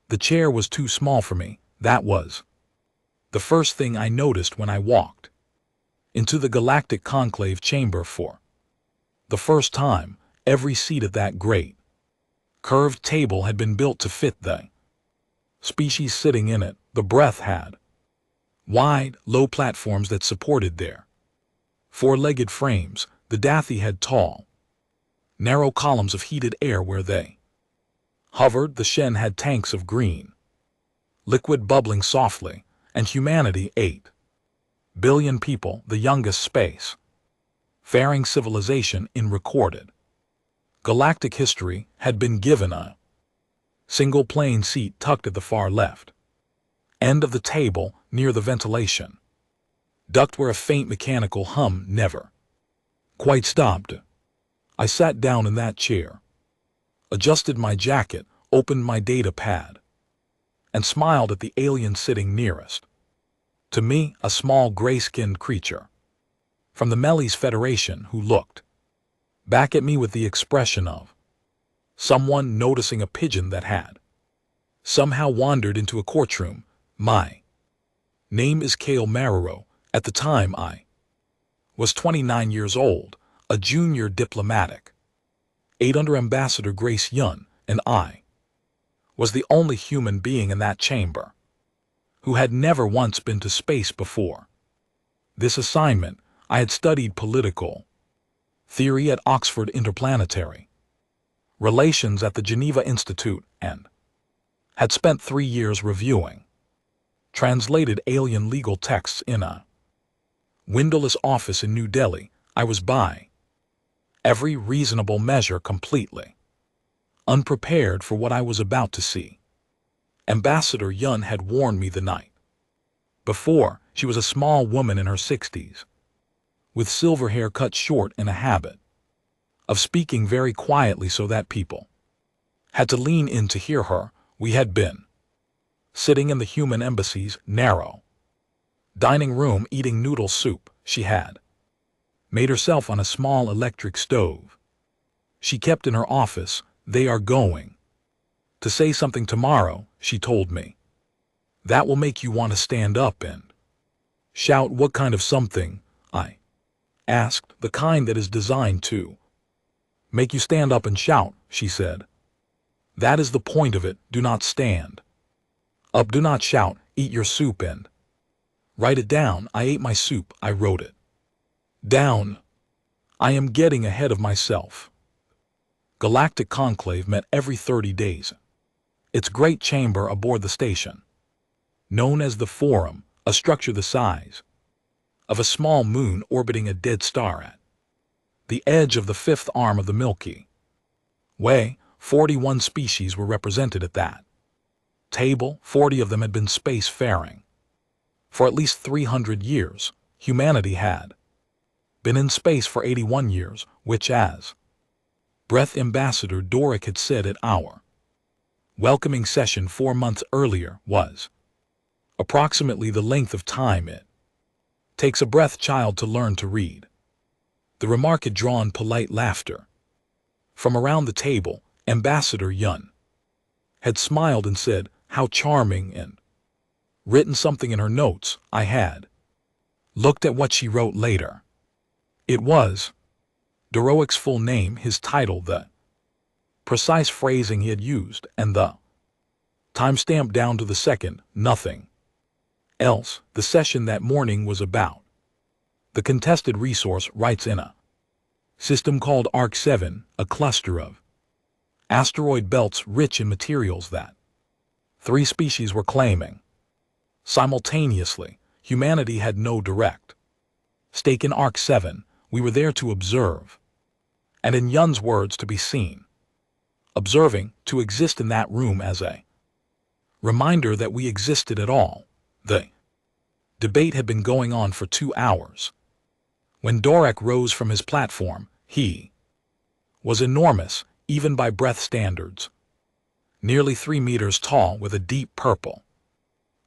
The chair was too small for me, that was the first thing I noticed when I walked into the galactic conclave chamber for the first time. Every seat at that great curved table had been built to fit the species sitting in it. The breath had wide, low platforms that supported their four-legged frames. The Dathi had tall, narrow columns of heated air where they hovered. The Shen had tanks of green liquid bubbling softly, and humanity 8 billion people, the youngest space faring civilization in recorded galactic history, had been given a single plane seat tucked at the far left end of the table near the ventilation duct where a faint mechanical hum never quite stopped. I sat down in that chair, adjusted my jacket, opened my data pad, and smiled at the alien sitting nearest to me, a small gray-skinned creature from the Melis Federation who looked back at me with the expression of someone noticing a pigeon that had somehow wandered into a courtroom. My name is Kale Marrero. At the time I was 29 years old, a junior diplomatic aide under Ambassador Grace Yun, and I was the only human being in that chamber who had never once been to space before this assignment. I had studied political theory at Oxford Interplanetary Relations at the Geneva Institute and had spent 3 years reviewing translated alien legal texts in a windowless office in New Delhi. I was by every reasonable measure completely unprepared for what I was about to see. Ambassador Yun had warned me the night before. She was a small woman in her 60s, with silver hair cut short and a habit of speaking very quietly so that people had to lean in to hear her. We had been sitting in the human embassy's narrow dining room eating noodle soup she had made herself on a small electric stove she kept in her office. They are going to say something tomorrow, she told me, that will make you want to stand up and shout. What kind of something? I asked. The kind that is designed to make you stand up and shout, she said. That is the point of it. Do not stand up, do not shout, eat your soup and write it down. I ate my soup, I wrote it down. I am getting ahead of myself. Galactic Conclave met every 30 days. Its great chamber aboard the station, known as the Forum, a structure the size of a small moon orbiting a dead star at the edge of the fifth arm of the Milky Way. 41 species were represented at that table. 40 of them had been space-faring. For at least 300 years, humanity had been in space for 81 years, which, as Breath Ambassador Doric had said at our welcoming session 4 months earlier, was approximately the length of time it takes a breath child to learn to read. The remark had drawn polite laughter from around the table. Ambassador Yun had smiled and said, how charming, and written something in her notes. I had looked at what she wrote later. It was Doric's full name, his title, the precise phrasing he had used, and the timestamp down to the second. Nothing else. The session that morning was about the contested resource rights in a system called Arc 7, a cluster of asteroid belts rich in materials that 3 species were claiming simultaneously. Humanity had no direct stake in Arc 7. We were there to observe, and in Yun's words, to be seen. Observing, to exist in that room as a reminder that we existed at all. The debate had been going on for 2 hours. When Doric rose from his platform, he was enormous, even by breath standards. Nearly 3 meters tall, with a deep purple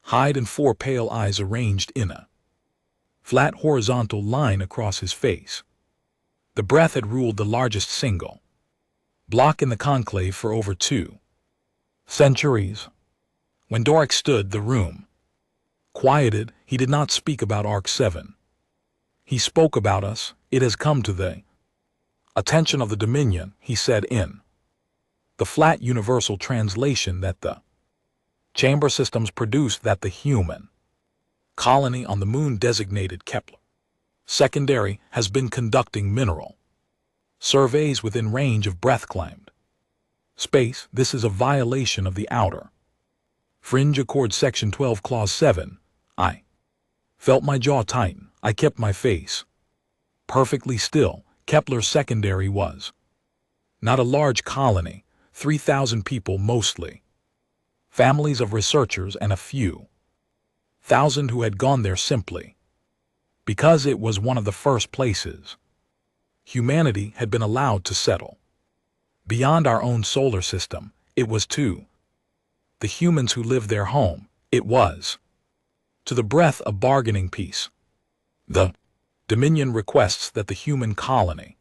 hide and 4 pale eyes arranged in a flat horizontal line across his face. The breath had ruled the largest single block in the conclave for over 2 centuries. When Doric stood, the room quieted. He did not speak about Arc 7. He spoke about us. It has come to the attention of the Dominion, he said in the flat universal translation that the chamber systems produced that the human colony on the moon designated Kepler secondary has been conducting mineral surveys within range of breath claimed space. This is a violation of the outer fringe accord section 12 clause 7. I felt my jaw tighten. I kept my face perfectly still. Kepler secondary was not a large colony, 3,000 people mostly, families of researchers and a few thousand who had gone there simply because it was one of the first places humanity had been allowed to settle. Beyond our own solar system, it was to the humans who lived their home, it was to the breath a bargaining piece. The Dominion requests that the human colony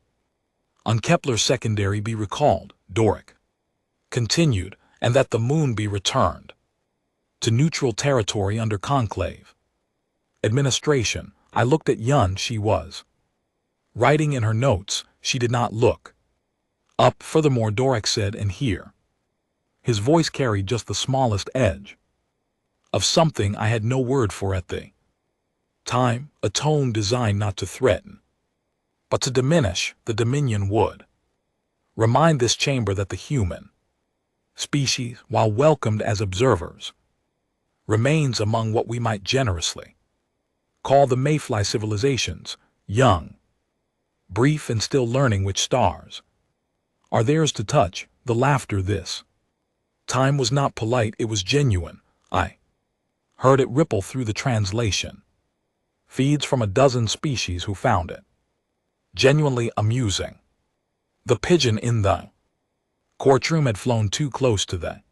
on Kepler secondary be recalled, Doric continued, and that the moon be returned to neutral territory under conclave administration. I looked at Yun. She was writing in her notes. She did not look up. Furthermore, Doric said, and here his voice carried just the smallest edge of something I had no word for at the time, a tone designed not to threaten, but to diminish. The Dominion would remind this chamber that the human species, while welcomed as observers, remains among what we might generously call the Mayfly civilizations, young, brief, and still learning which stars are theirs to touch. The laughter this time was not polite, it was genuine. I heard it ripple through the translation feeds from a dozen species who found it genuinely amusing. The pigeon in the courtroom had flown too close to the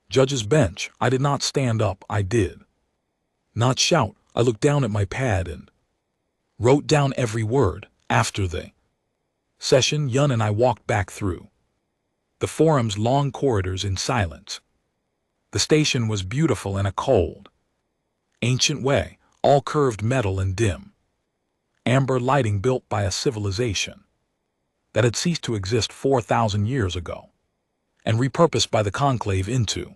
judge's bench. I did not stand up. I did not shout. I looked down at my pad and wrote down every word. After the session, Yun and I walked back through the forum's long corridors in silence. The station was beautiful in a cold, ancient way, all curved metal and dim amber lighting built by a civilization that had ceased to exist 4,000 years ago and repurposed by the conclave into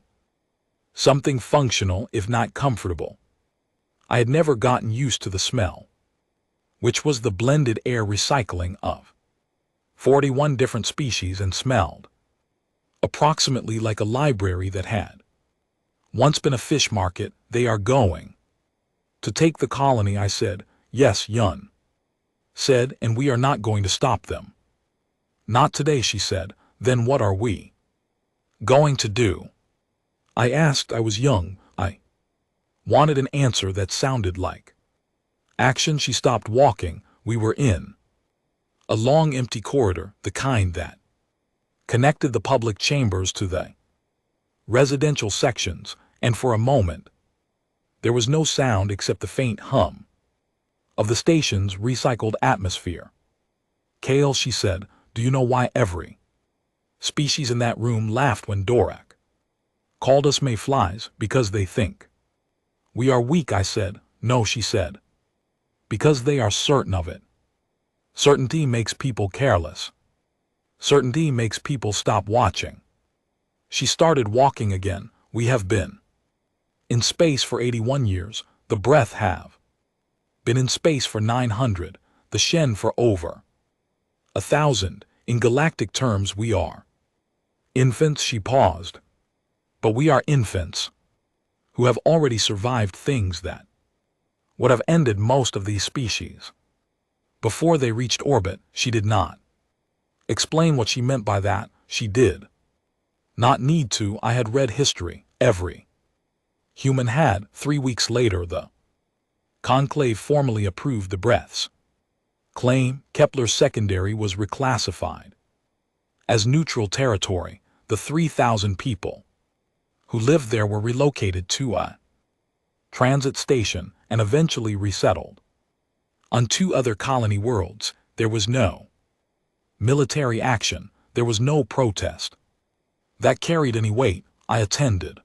something functional if not comfortable. I had never gotten used to the smell, which was the blended air recycling of 41 different species and smelled approximately like a library that had once been a fish market. They are going to take the colony, I said. Yes, Yun said, and we are not going to stop them. Not today, she said. Then what are we going to do? I asked. I was young. I wanted an answer that sounded like action. She stopped walking. We were in a long empty corridor, the kind that connected the public chambers to the residential sections, and for a moment there was no sound except the faint hum of the station's recycled atmosphere. Kale, she said, do you know why every species in that room laughed when Doric called us mayflies? Because they think we are weak, I said. No, she said, because they are certain of it. Certainty makes people careless. Certainty makes people stop watching. She started walking again. We have been in space for 81 years. The breath have been in space for 900. The Shen for over 1,000. In galactic terms, we are infants. She paused. But we are infants who have already survived things that would have ended most of these species before they reached orbit. She did not explain what she meant by that. She did not need to. I had read history. Every human had. 3 weeks later, the conclave formally approved the breath's claim. Kepler's secondary was reclassified as neutral territory. The 3,000 people who lived there were relocated to a transit station and eventually resettled on 2 other colony worlds. There was no military action. There was no protest that carried any weight. I attended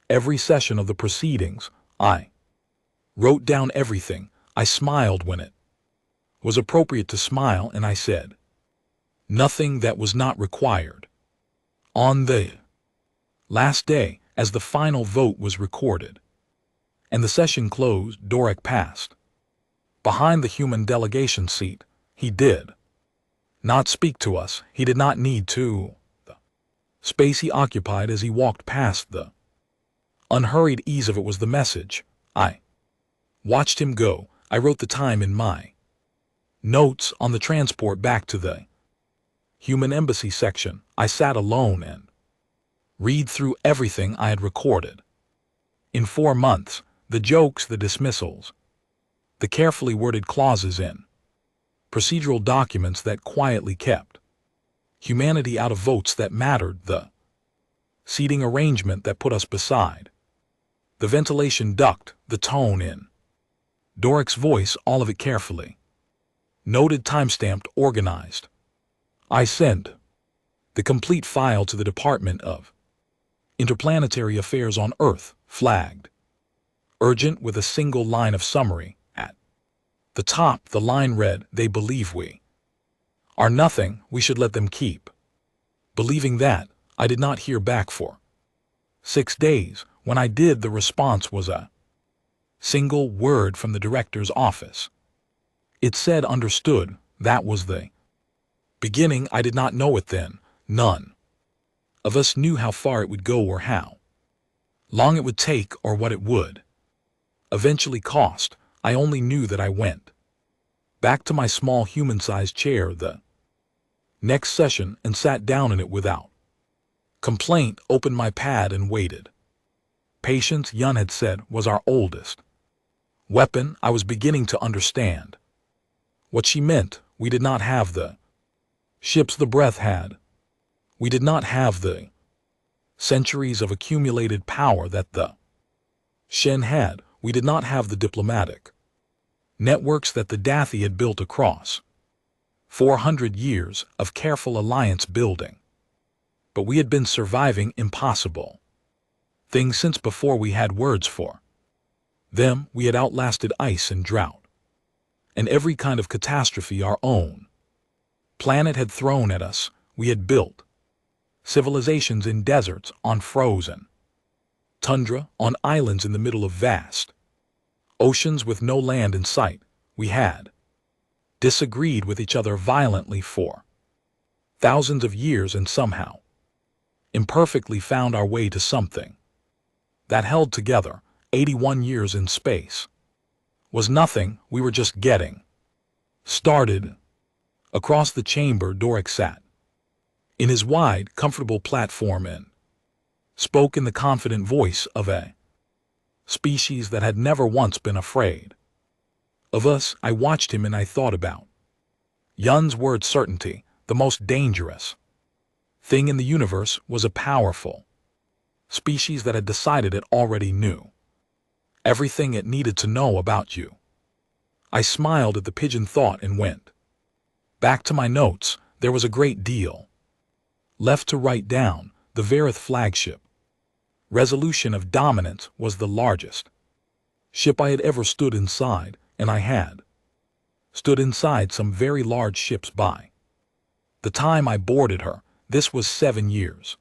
Every session of the proceedings, I wrote down everything. I smiled when it was appropriate to smile, and I said nothing that was not required. On the last day, as the final vote was recorded and the session closed, Dorek passed behind the human delegation seat. He did not speak to us. He did not need to. The space he occupied as he walked past, the unhurried ease of it was the message. I watched him go. I wrote the time in my notes on the transport back to the human embassy section. I sat alone and read through everything I had recorded. In 4 months, the jokes, the dismissals, the carefully worded clauses in procedural documents that quietly kept humanity out of votes that mattered, the seating arrangement that put us beside the ventilation duct, the tone in Dorek's voice, all of it carefully noted, timestamped, organized. I sent the complete file to the Department of Interplanetary Affairs on Earth, flagged urgent, with a single line of summary. At the top, the line read, "They believe we are nothing. We should let them keep believing that." I did not hear back for 6 days. When I did, the response was a single word from the director's office. It said, "Understood." That was the beginning. I did not know it then. None of us knew how far it would go, or how long it would take, or what it would eventually cost. I only knew that I went back to my small human-sized chair the next session and sat down in it without complaint, opened my pad and waited. Patience, Yun had said, was our oldest weapon. I was beginning to understand what she meant. We did not have the ships the breath had. We did not have the centuries of accumulated power that the Shen had. We did not have the diplomatic networks that the Dathi had built across 400 years of careful alliance building. But we had been surviving impossible things since before we had words for them. We had outlasted ice and drought and every kind of catastrophe our own planet had thrown at us. We had built civilizations in deserts, on frozen tundra, on islands in the middle of vast oceans with no land in sight. We had disagreed with each other violently for thousands of years, and somehow imperfectly found our way to something that held together. 81 years in space was nothing. We were just getting started. Across the chamber, Dorek sat in his wide, comfortable platform and spoke in the confident voice of a species that had never once been afraid of us. I watched him and I thought about Yun's word, certainty. The most dangerous thing in the universe was a powerful species that had decided it already knew everything it needed to know about you. I smiled at the pigeon thought and went back to my notes. There was a great deal left to write down. The Verith flagship resolution of dominance was the largest ship I had ever stood inside, and I had stood inside some very large ships by the time I boarded her. This was 7 years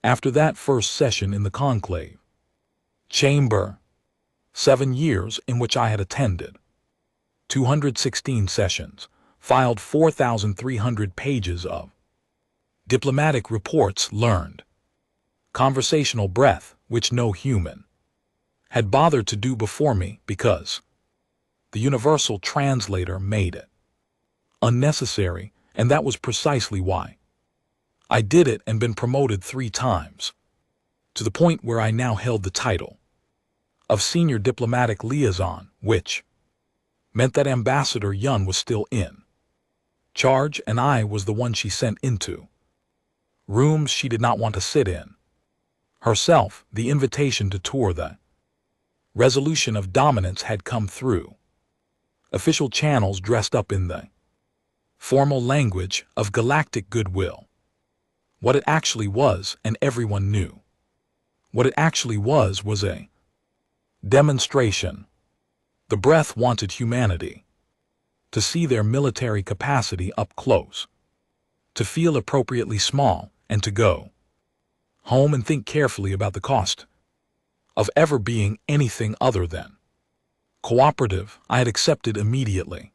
after that first session in the conclave chamber. 7 years in which I had attended 216 sessions, filed 4,300 pages of diplomatic reports, learned conversational breath, which no human had bothered to do before me because the universal translator made it unnecessary, and that was precisely why I did it, and been promoted 3 times to the point where I now held the title of Senior Diplomatic Liaison, which meant that Ambassador Yun was still in charge, and I was the one she sent into rooms she did not want to sit in herself. The invitation to tour the resolution of dominance had come through official channels, dressed up in the formal language of galactic goodwill. What it actually was, and everyone knew, What it actually was a demonstration. The breath wanted humanity to see their military capacity up close, to feel appropriately small, and to go home and think carefully about the cost of ever being anything other than cooperative. I had accepted immediately.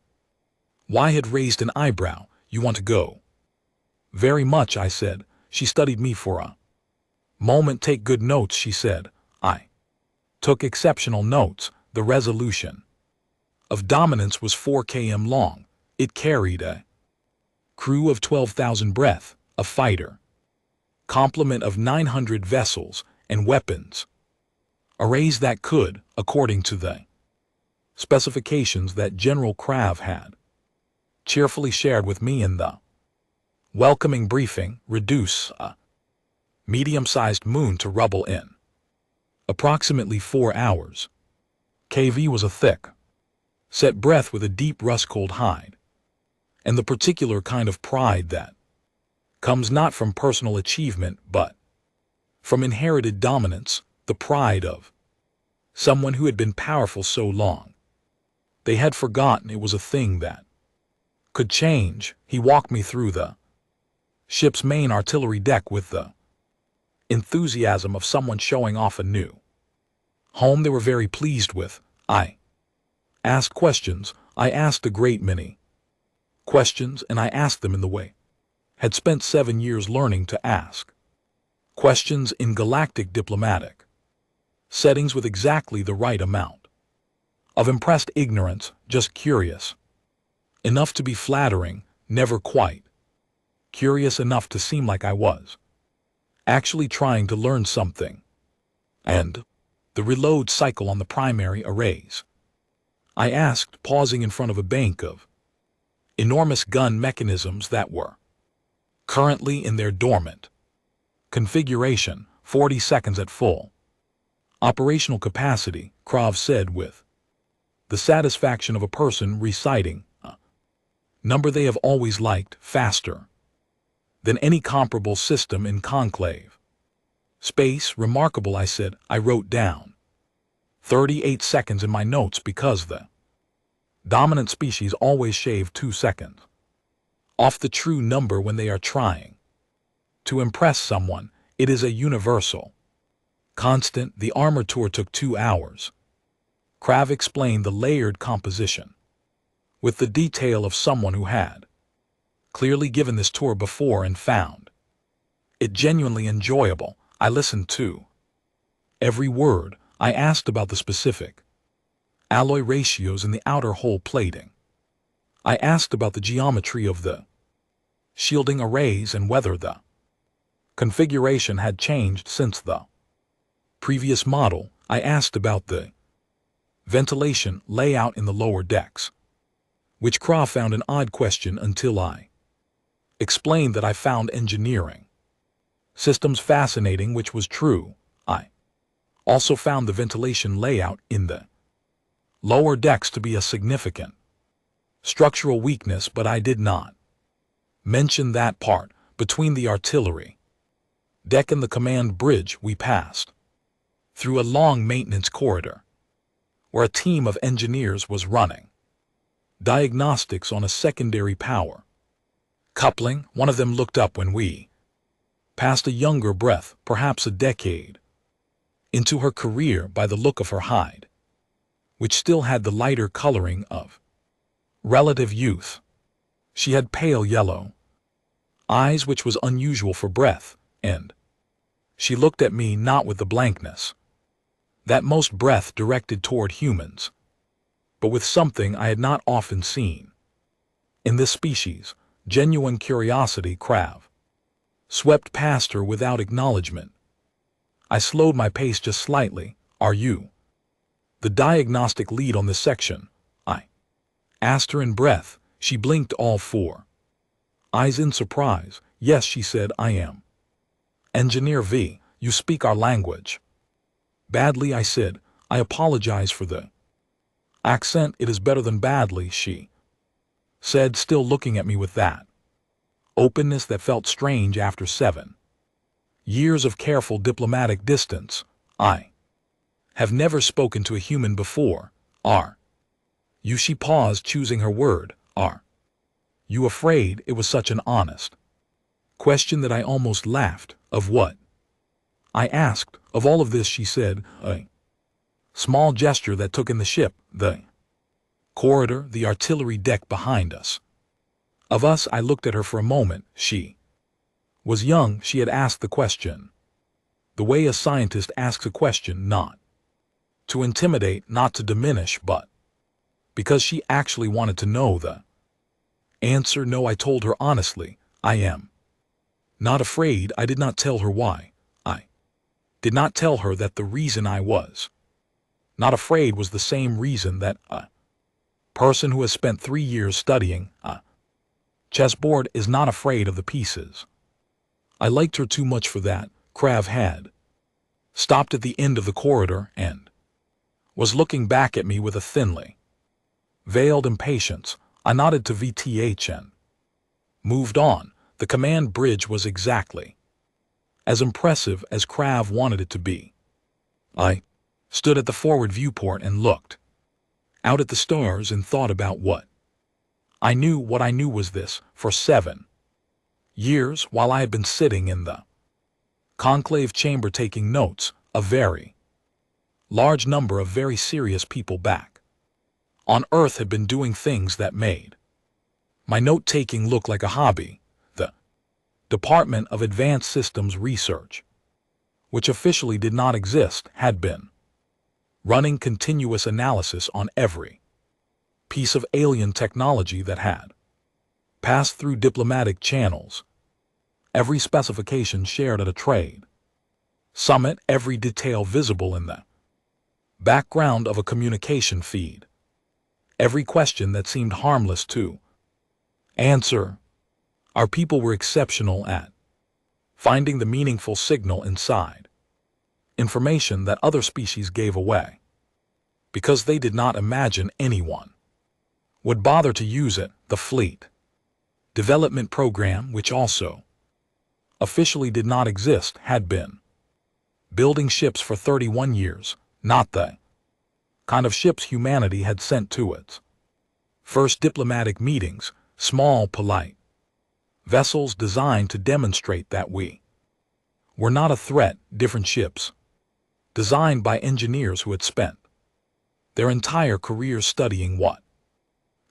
Y had raised an eyebrow. You want to go? Very much, I said. She studied me for a moment. Take good notes, she said. I took exceptional notes. The resolution of dominance was 4 km long. It carried a crew of 12,000 breath, a fighter complement of 900 vessels and weapons, arrays that could, according to the specifications that General Krav had cheerfully shared with me in the welcoming briefing, reduce a medium-sized moon to rubble in approximately 4 hours. KV was a thick set breath with a deep rust-cold hide, and the particular kind of pride that comes not from personal achievement but from inherited dominance, the pride of someone who had been powerful so long they had forgotten it was a thing that could change. He walked me through the ship's main artillery deck with the enthusiasm of someone showing off a new home they were very pleased with. I asked questions. I asked a great many questions, and I asked them in the way had spent 7 years learning to ask questions in galactic diplomatic settings with exactly the right amount of impressed ignorance, just curious enough to be flattering, never quite curious enough to seem like I was actually trying to learn something. And the reload cycle on the primary arrays, I asked, pausing in front of a bank of enormous gun mechanisms that were currently in their dormant configuration, 40 seconds at full operational capacity, Krav said with the satisfaction of a person reciting a number they have always liked, faster than any comparable system in conclave space. Remarkable, I said. I wrote down 38 seconds in my notes because the dominant species always shave 2 seconds off the true number when they are trying to impress someone. It is a universal constant. The armor tour took 2 hours. Krav explained the layered composition with the detail of someone who had clearly given this tour before and found it genuinely enjoyable. I listened to every word. I asked about the specific alloy ratios in the outer hull plating. I asked about the geometry of the shielding arrays and whether the configuration had changed since the previous model. I asked about the ventilation layout in the lower decks, which Krav found an odd question until I explained that I found engineering systems fascinating, which was true. I also found the ventilation layout in the lower decks to be a significant structural weakness, but I did not mention that part. Between the artillery deck and the command bridge, we passed through a long maintenance corridor where a team of engineers was running diagnostics on a secondary power coupling. One of them looked up when we passed, a younger breath, perhaps a decade into her career by the look of her hide, which still had the lighter coloring of relative youth. She had pale yellow eyes, which was unusual for breath, and she looked at me not with the blankness that most breath directed toward humans, but with something I had not often seen in this species, genuine curiosity. Krav swept past her without acknowledgement. I slowed my pace just slightly. Are you the diagnostic lead on this section? I asked her in breath. She blinked, all 4 eyes in surprise. Yes, she said, I am. Engineer V. You speak our language? Badly, I said. I apologize for the accent. It is better than badly, she said, still looking at me with that openness that felt strange after 7 years of careful diplomatic distance. I have never spoken to a human before. Are you? She paused, choosing her word. Are you afraid? It was such an honest question that I almost laughed. Of what? I asked. Of all of this, she said, a small gesture that took in the ship, the corridor, the artillery deck behind us. Of us, I looked at her for a moment. She was young. She had asked the question the way a scientist asks a question, not to intimidate, not to diminish, but because she actually wanted to know the answer. No, I told her honestly, I am not afraid. I did not tell her why. I did not tell her that the reason I was not afraid was the same reason that a person who has spent 3 years studying a chessboard is not afraid of the pieces. I liked her too much for that. Krav had stopped at the end of the corridor and was looking back at me with a thinly veiled impatience. I nodded to VTH and moved on. The command bridge was exactly as impressive as Krav wanted it to be. I stood at the forward viewport and looked out at the stars and thought about what I knew. What I knew was this: for 7 years, while I had been sitting in the conclave chamber taking notes, a very large number of very serious people back on Earth had been doing things that made my note-taking look like a hobby. The Department of Advanced Systems Research, which officially did not exist, had been running continuous analysis on every piece of alien technology that had passed through diplomatic channels, every specification shared at a trade summit, every detail visible in the background of a communication feed, every question that seemed harmless to answer. Our people were exceptional at finding the meaningful signal inside information that other species gave away, because they did not imagine anyone would bother to use it. The fleet development program, which also officially did not exist, had been building ships for 31 years, not the kind of ships humanity had sent to its first diplomatic meetings, small, polite vessels designed to demonstrate that we were not a threat. Different ships designed by engineers who had spent their entire careers studying what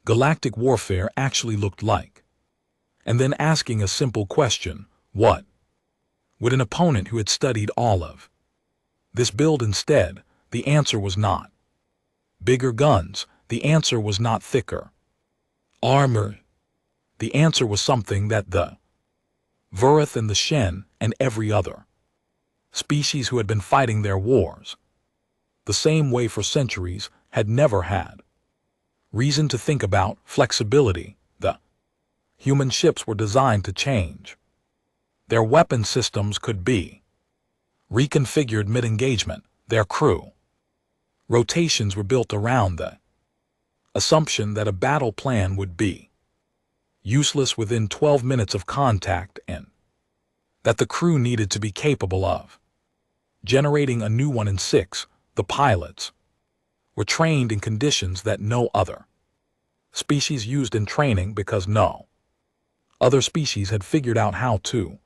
galactic warfare actually looked like, and then asking a simple question: what would an opponent who had studied all of this build instead? The answer was not bigger guns. The answer was not thicker armor. The answer was something that the Vurith and the Shen and every other species who had been fighting their wars the same way for centuries had never had reason to think about: flexibility. The human ships were designed to change. Their weapon systems could be reconfigured mid-engagement. Their crew rotations were built around the assumption that a battle plan would be useless within 12 minutes of contact, and that the crew needed to be capable of generating a new one in 6. The pilots were trained in conditions that no other species used in training, because no other species had figured out how to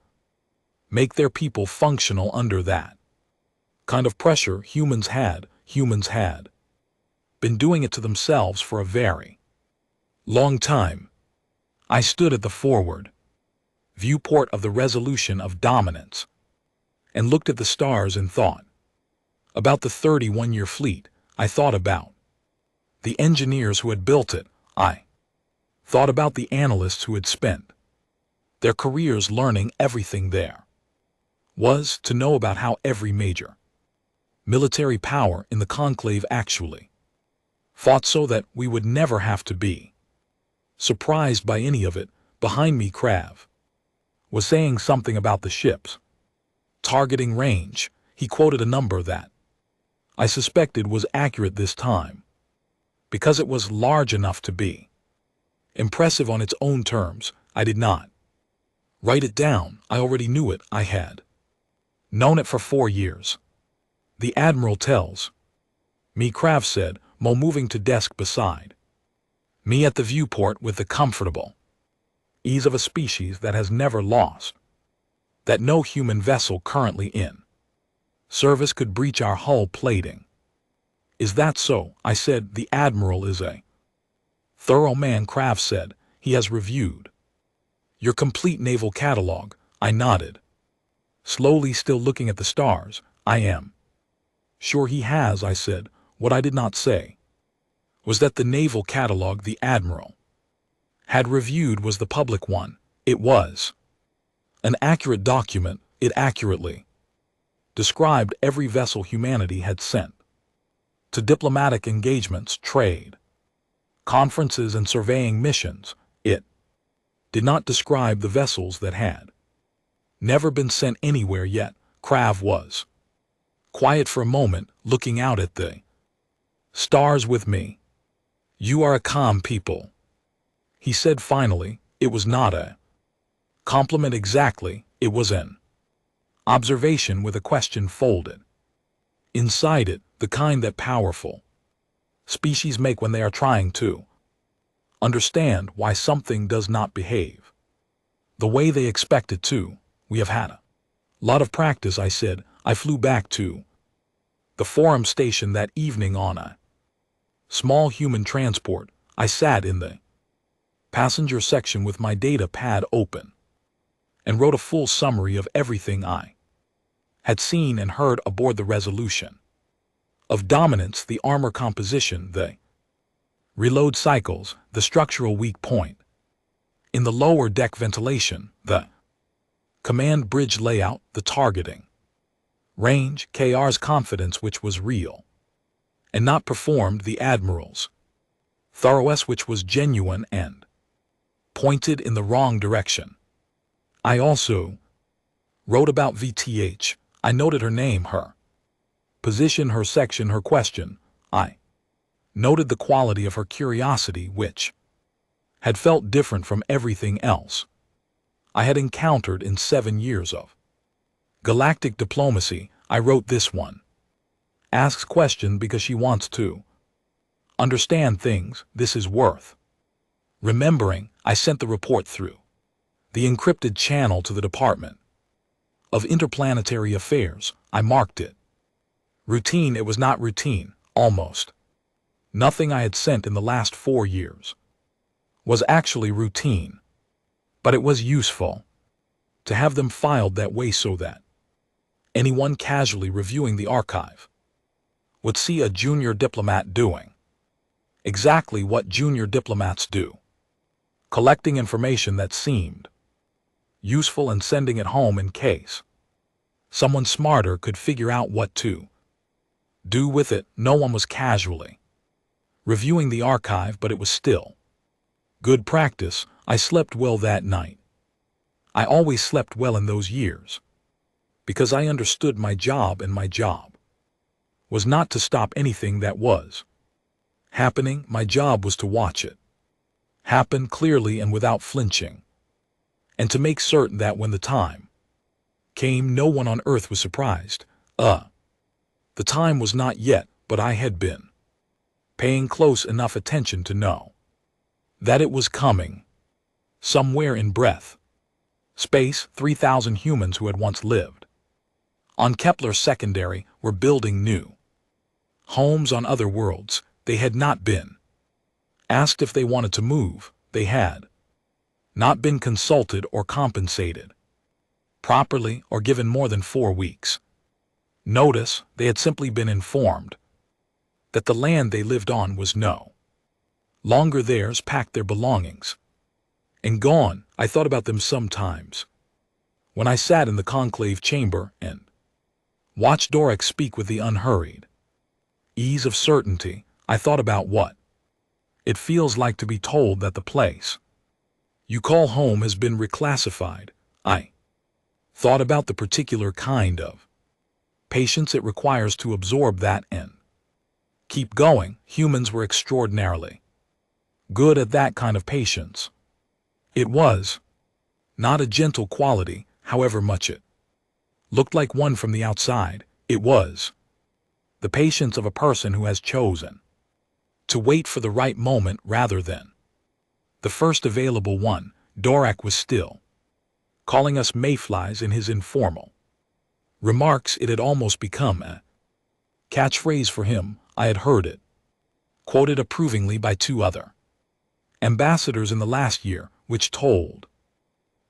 make their people functional under that kind of pressure. Humans had been doing it to themselves for a very long time. I stood at the forward viewport of the resolution of dominance and looked at the stars and thought about the 31-year fleet. I thought about the engineers who had built it. I thought about the analysts who had spent their careers learning everything there was to know about how every major military power in the conclave actually fought, so that we would never have to be surprised by any of it. Behind me, Krav was saying something about the ship's targeting range. He quoted a number that I suspected was accurate this time, because it was large enough to be impressive on its own terms. I did not write it down. I already knew it. I had known it for 4 years. The Admiral tells me, Krav said, Mo moving to desk beside me at the viewport with the comfortable ease of a species that has never lost, that no human vessel currently in service could breach our hull plating. Is that so? I said. The Admiral is a thorough man, Krav said. He has reviewed your complete naval catalog. I nodded, slowly, still looking at the stars. I am sure he has, I said. What I did not say was that the naval catalog the Admiral had reviewed was the public one. It was an accurate document. It accurately described every vessel humanity had sent to diplomatic engagements, trade, conferences, and surveying missions. It did not describe the vessels that had never been sent anywhere yet. Krav was quiet for a moment, looking out at the stars with me. You are a calm people, he said finally. It was not a compliment exactly, it was an observation with a question folded inside it, the kind that powerful species make when they are trying to understand why something does not behave the way they expect it to. We have had a lot of practice, I said. I flew back to the Forum station that evening on a small human transport. I sat in the passenger section with my data pad open and wrote a full summary of everything I had seen and heard aboard the resolution of dominance, the armor composition, the reload cycles, the structural weak point in the lower deck ventilation, the command bridge layout, the targeting range, KR's confidence, which was real and not performed, the Admiral's thoroughness, which was genuine and pointed in the wrong direction. I also wrote about VTH. I noted her name, her position, her section, her question. I noted the quality of her curiosity, which had felt different from everything else I had encountered in 7 years of galactic diplomacy. I wrote, this one asks question because she wants to understand things. This is worth remembering. I sent the report through the encrypted channel to the Department of Interplanetary Affairs. I marked it routine. It was not routine. Almost nothing I had sent in the last 4 years was actually routine, but it was useful to have them filed that way so that anyone casually reviewing the archive would see a junior diplomat doing exactly what junior diplomats do, collecting information that seemed useful and sending it home in case someone smarter could figure out what to do with it. No one was casually reviewing the archive, but it was still good practice. I slept well that night. I always slept well in those years because I understood my job, and my job was not to stop anything that was happening. My job was to watch it happen clearly and without flinching, and to make certain that when the time came, no one on Earth was surprised. The time was not yet, but I had been paying close enough attention to know that it was coming. Somewhere in breath space, 3,000 humans who had once lived on Kepler Secondary were building new homes on other worlds. They had not been asked if they wanted to move. They had not been consulted or compensated properly or given more than 4 weeks notice. They had simply been informed that the land they lived on was no longer theirs, packed their belongings, and gone. I thought about them sometimes when I sat in the conclave chamber and watched Doric speak with the unhurried ease of certainty. I thought about what it feels like to be told that the place you call home has been reclassified. I thought about the particular kind of patience it requires to absorb that and keep going. Humans were extraordinarily good at that kind of patience. It was not a gentle quality, however much it looked like one from the outside. It was The patience of a person who has chosen to wait for the right moment rather than the first available one. Dvorak was still calling us mayflies in his informal remarks. It had almost become a catchphrase for him. I had heard it quoted approvingly by 2 other ambassadors in the last year, which told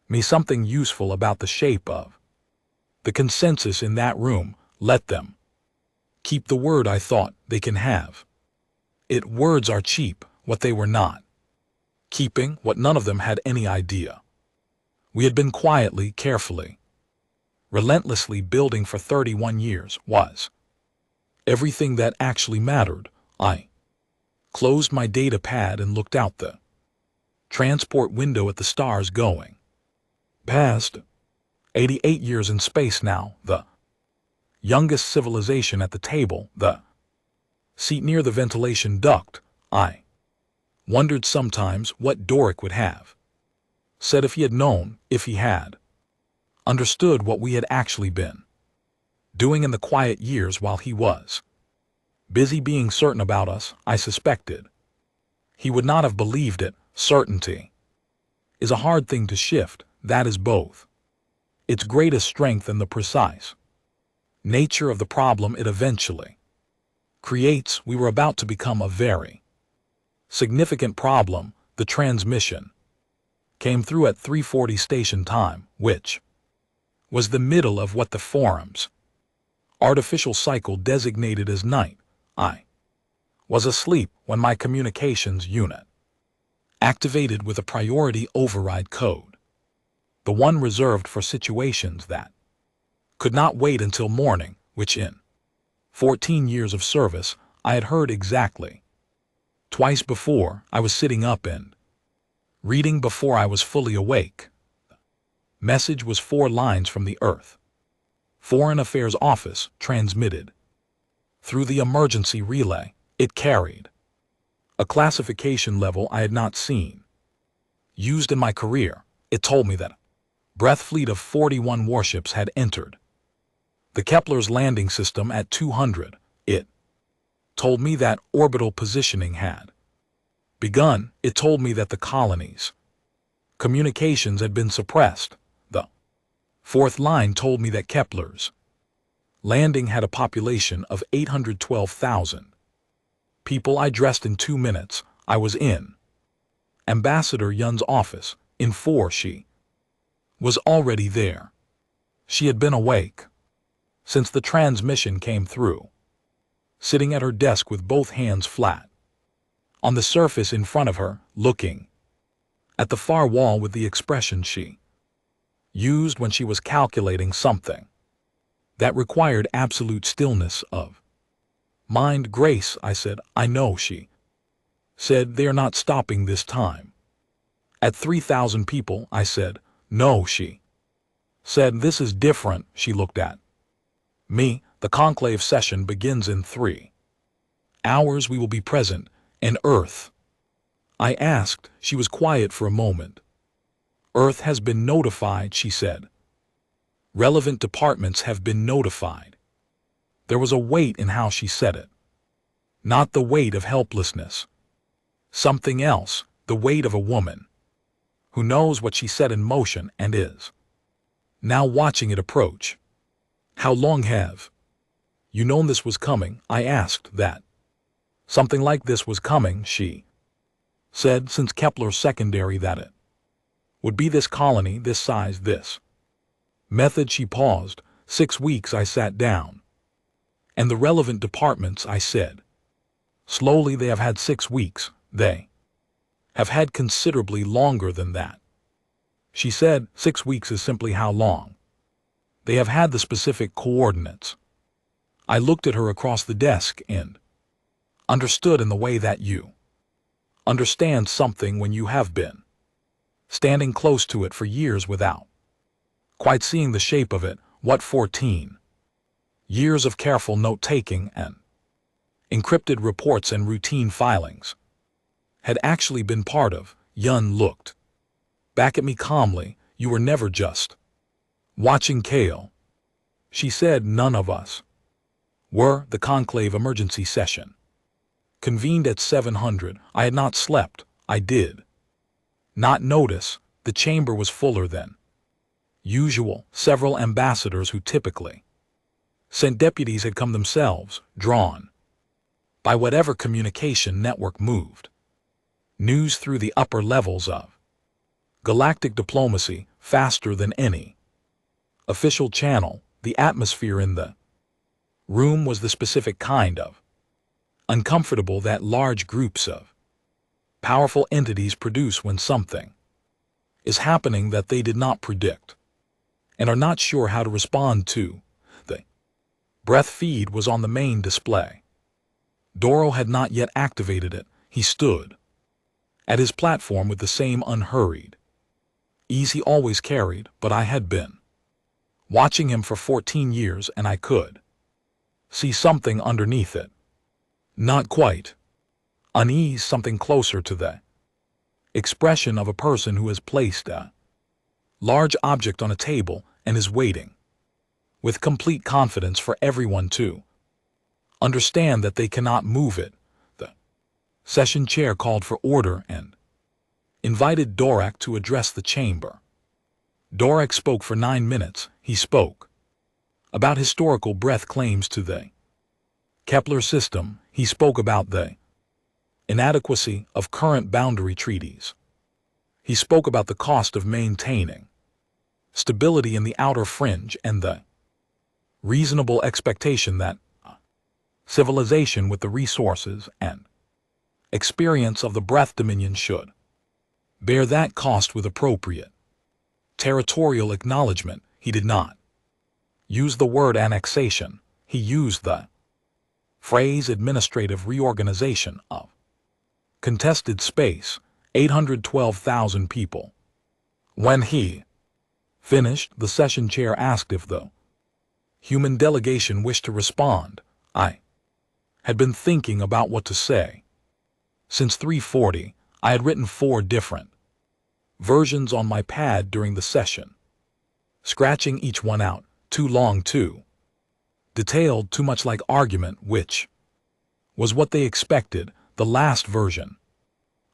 me something useful about the shape of the consensus in that room. Let them keep the word. I thought they can have it. Words are cheap. What they were not keeping, what none of them had any idea. We had been quietly, carefully, relentlessly building for 31 years was everything that actually mattered. I closed my data pad and looked out the transport window at the stars going past. 88 years in space now, the youngest civilization at the table, the seat near the ventilation duct. I wondered sometimes what Dvorak would have said if he had known, if he had understood what we had actually been doing in the quiet years while he was busy being certain about us. I suspected he would not have believed it. Certainty is a hard thing to shift. That is both its greatest strength and the precise nature of the problem it eventually creates. We were about to become a very significant problem. The transmission came through at 3:40 station time, which was the middle of what the forum's artificial cycle designated as night. I was asleep when my communications unit activated with a priority override code, the one reserved for situations that could not wait until morning, which in 14 years of service I had heard exactly twice before. I was sitting up and reading before I was fully awake. Message was 4 lines from the Earth Foreign Affairs Office, transmitted through the emergency relay. It carried a classification level I had not seen used in my career. It told me that a breath fleet of 41 warships had entered the Kepler's landing system at 200. It told me that orbital positioning had begun. It told me that the colony's communications had been suppressed. The 4th line told me that Kepler's landing had a population of 812,000 people. I dressed in 2 minutes. I was in Ambassador Yun's office. In 4, she was already there. She had been awake since the transmission came through, sitting at her desk with both hands flat on the surface in front of her, looking at the far wall with the expression she used when she was calculating something that required absolute stillness of mind. Grace, I said. I know, she said. They are not stopping this time at 3,000 people. I said. No, she said. This is different. She looked at me. The conclave session begins in 3 hours. We will be present in Earth. I asked. She was quiet for a moment. Earth has been notified, she said. Relevant departments have been notified. There was a weight in how she said it. Not the weight of helplessness. Something else, the weight of a woman who knows what she set in motion and is now watching it approach. How long have you known this was coming? I asked. That something like this was coming, she said. Since Kepler's secondary, that it would be this colony, this size, this method. She paused. 6 weeks. I sat down. And the relevant departments, I said. Slowly. They have had 6 weeks. They have had considerably longer than that. She said. 6 weeks is simply how long they have had the specific coordinates. I looked at her across the desk and understood in the way that you understand something when you have been standing close to it for years without quite seeing the shape of it. What 14 years of careful note-taking and encrypted reports and routine filings had actually been part of. Yun looked back at me calmly. You were never just watching Kale. She said. None of us were the conclave emergency session. Convened at 700, I had not slept, I did not notice the chamber was fuller than usual. Several ambassadors who typically sent deputies had come themselves, drawn by whatever communication network moved news through the upper levels of galactic diplomacy faster than any official channel. The atmosphere in the room was the specific kind of uncomfortable that large groups of powerful entities produce when something is happening that they did not predict and are not sure how to respond to. The breath feed was on the main display. Doro had not yet activated it. He stood at his platform with the same unhurried ease he always carried, but I had been watching him for 14 years and I could see something underneath it. Not quite unease, something closer to the expression of a person who has placed a large object on a table and is waiting with complete confidence for everyone to understand that they cannot move it. The session chair called for order and invited Dorak to address the chamber. Dorak spoke for 9 minutes. He spoke about historical breath claims to the Kepler system. He spoke about the inadequacy of current boundary treaties. He spoke about the cost of maintaining stability in the outer fringe and the reasonable expectation that civilization with the resources and experience of the breath dominion should bear that cost with appropriate territorial acknowledgement. He did not use the word annexation. He used the phrase administrative reorganization of contested space, 812,000 people. When he finished, the session chair asked if the human delegation wished to respond. I had been thinking about what to say. Since 3:40, I had written 4 different versions on my pad during the session, scratching each one out, too long, too detailed, too much like argument, which was what they expected. The last version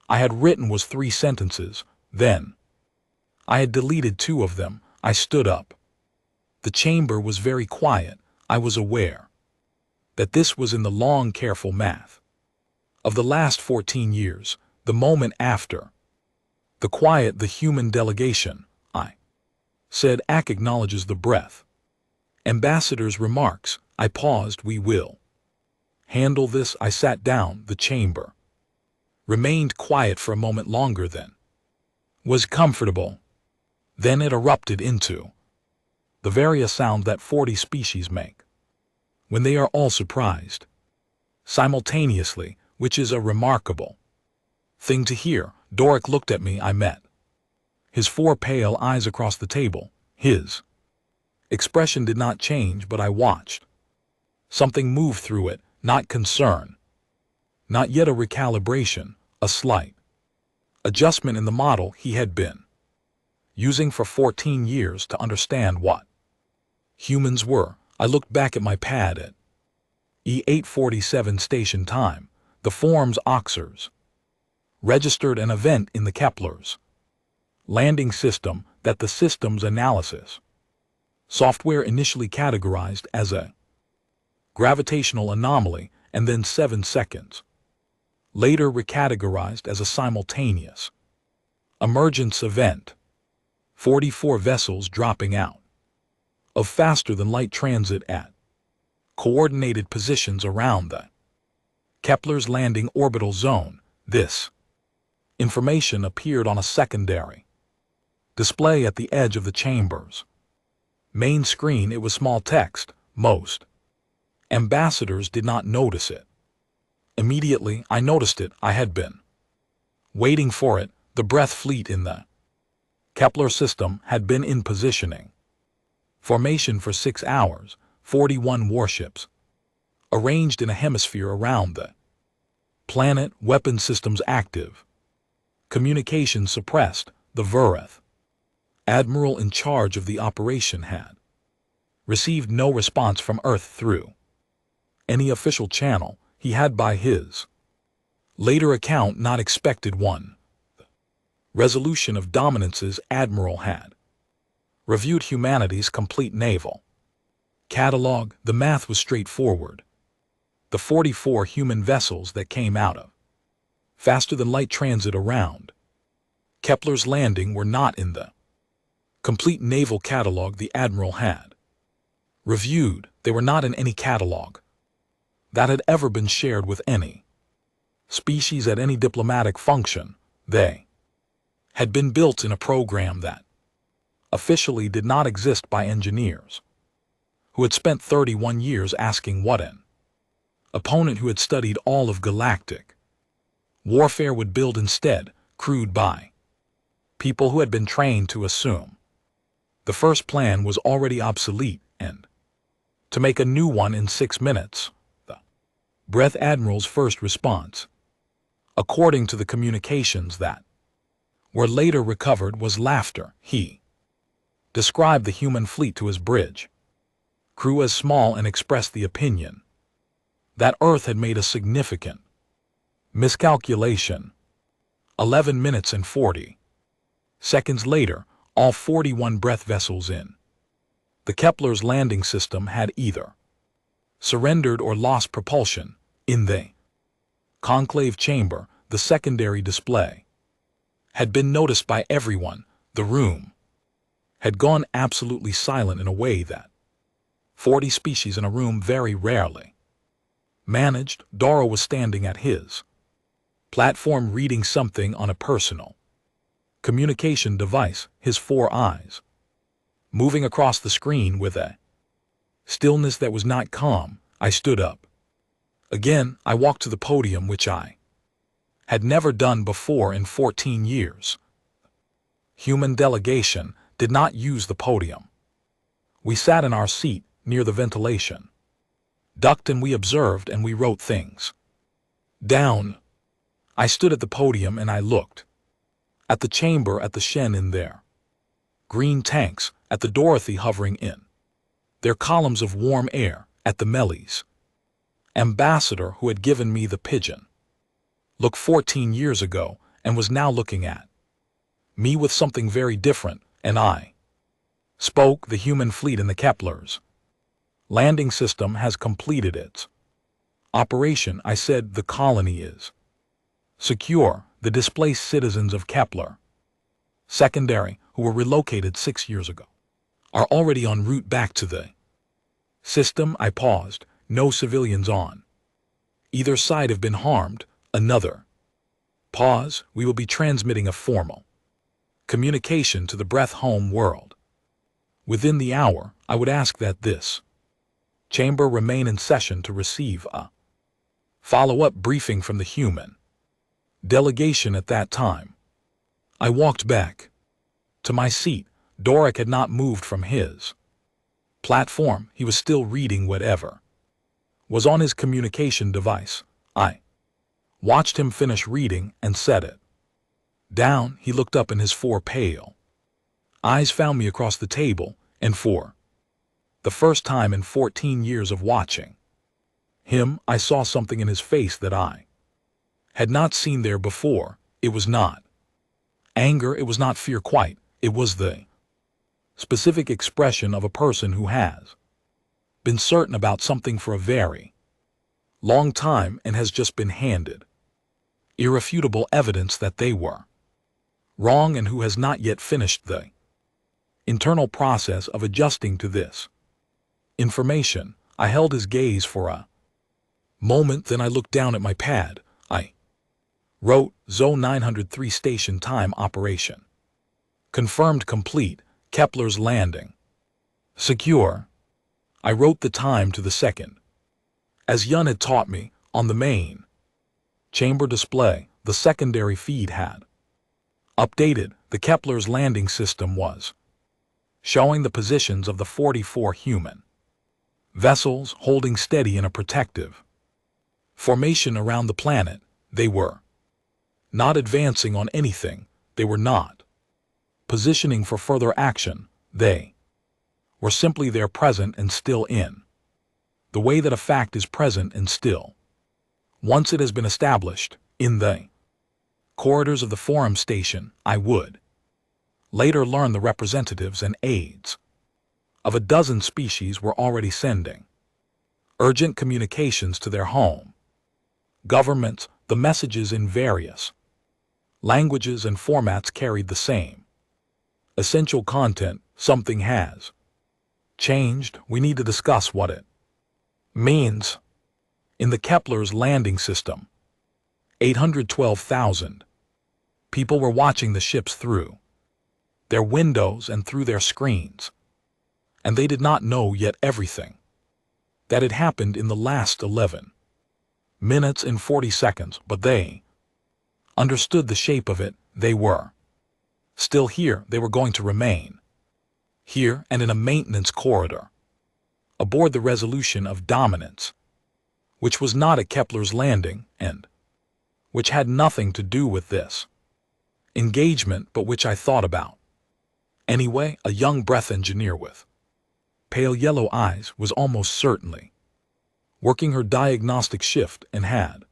I had written was 3 sentences. Then I had deleted 2 of them. I stood up. The chamber was very quiet. I was aware that this was in the long, careful math of the last 14 years. The moment after the quiet, the human delegation, I said, acknowledges the breath ambassador's remarks. I paused. We will handle this. I sat down. The chamber remained quiet for a moment longer than was comfortable. Then it erupted into the various sounds that 40 species make when they are all surprised simultaneously, which is a remarkable thing to hear. Dorak looked at me. I met his 4 pale eyes across the table. His expression did not change, but I watched something move through it. Not concern, not yet a recalibration, a slight adjustment in the model he had been using for 14 years to understand what humans were. I looked back at my pad at E847 station time. The forms Oxers registered an event in the Kepler's landing system that the system's analysis software initially categorized as a gravitational anomaly and then 7 seconds later recategorized as a simultaneous emergence event. 44 vessels dropping out of faster-than-light transit at coordinated positions around the Kepler's landing orbital zone. This information appeared on a secondary display at the edge of the chamber's main screen. It was small text. Most ambassadors did not notice it. Immediately, I noticed it. I had been waiting for it. The breath fleet in the Kepler system had been in positioning formation for 6 hours, 41 warships arranged in a hemisphere around the planet, weapon systems active, communications suppressed. The Verith admiral in charge of the operation had received no response from Earth through any official channel he had by his later account not expected one. Resolution of dominance's admiral had reviewed humanity's complete naval catalog. The math was straightforward. The 44 human vessels that came out of faster-than-light transit around Kepler's landing were not in the complete naval catalog the admiral had reviewed. They were not in any catalog that had ever been shared with any species at any diplomatic function. They had been built in a program that officially did not exist by engineers who had spent 31 years asking what an opponent who had studied all of galactic warfare would build instead, crewed by people who had been trained to assume the first plan was already obsolete and to make a new one in 6 minutes. The Breath Admiral's first response, according to the communications that were later recovered, was laughter. He described the human fleet to his bridge crew as small and expressed the opinion that Earth had made a significant miscalculation. 11 minutes and 40 seconds later, all 41 breath vessels in the Kepler's landing system had either surrendered or lost propulsion. In the conclave chamber, the secondary display had been noticed by everyone. The room had gone absolutely silent in a way that 40 species in a room very rarely managed. Dora was standing at his platform reading something on a personal communication device, his 4 eyes moving across the screen with a stillness that was not calm. I stood up. Again, I walked to the podium, which I had never done before in 14 years. Human delegation did not use the podium. We sat in our seat near the ventilation duct and we observed and we wrote things down. I stood at the podium and I looked at the chamber, at the Shen in their green tanks, at the Dorothy hovering in their columns of warm air, at the Melis ambassador who had given me the pigeon look 14 years ago and was now looking at me with something very different, and I spoke. The human fleet in the Kepler's landing system has completed its operation. I said the colony is secure. The displaced citizens of Kepler secondary, who were relocated 6 years ago, are already en route back to the system. I paused. No civilians on either side have been harmed. Another pause. We will be transmitting a formal communication to the Breath home world within the hour. I would ask that this chamber remain in session to receive a follow-up briefing from the human delegation at that time. I walked back to my seat. Doric had not moved from his platform. He was still reading whatever was on his communication device. I watched him finish reading and set it down. He looked up and his 4 pale eyes found me across the table, and for the first time in 14 years of watching him, I saw something in his face that I had not seen there before. It was not anger, it was not fear quite. It was the specific expression of a person who has been certain about something for a very long time and has just been handed irrefutable evidence that they were wrong, and who has not yet finished the internal process of adjusting to this information. I held his gaze for a moment, then I looked down at my pad. I wrote Zone 903 station time operation confirmed complete. Kepler's landing secure. I wrote the time to the second, as Yun had taught me. On the main chamber display, the secondary feed had updated. The Kepler's landing system was showing the positions of the 44 human vessels holding steady in a protective formation around the planet. They were not advancing on anything. They were not positioning for further action. They were simply there, present and still in the way that a fact is present and still. Once it has been established, in the corridors of the forum station, I would later learn the representatives and aides of a dozen species were already sending urgent communications to their home governments. The messages in various languages and formats carried the same essential content. Something has changed. We need to discuss what it means. In the Kepler's landing system, 812,000 people were watching the ships through their windows and through their screens, and they did not know yet everything that had happened in the last 11 minutes and 40 seconds, but they understood the shape of it. They were still here. They were going to remain here and in a maintenance corridor aboard the Resolution of Dominance, which was not at Kepler's landing and which had nothing to do with this engagement, but which I thought about. Anyway, a young breath engineer with pale yellow eyes was almost certainly working her diagnostic shift and had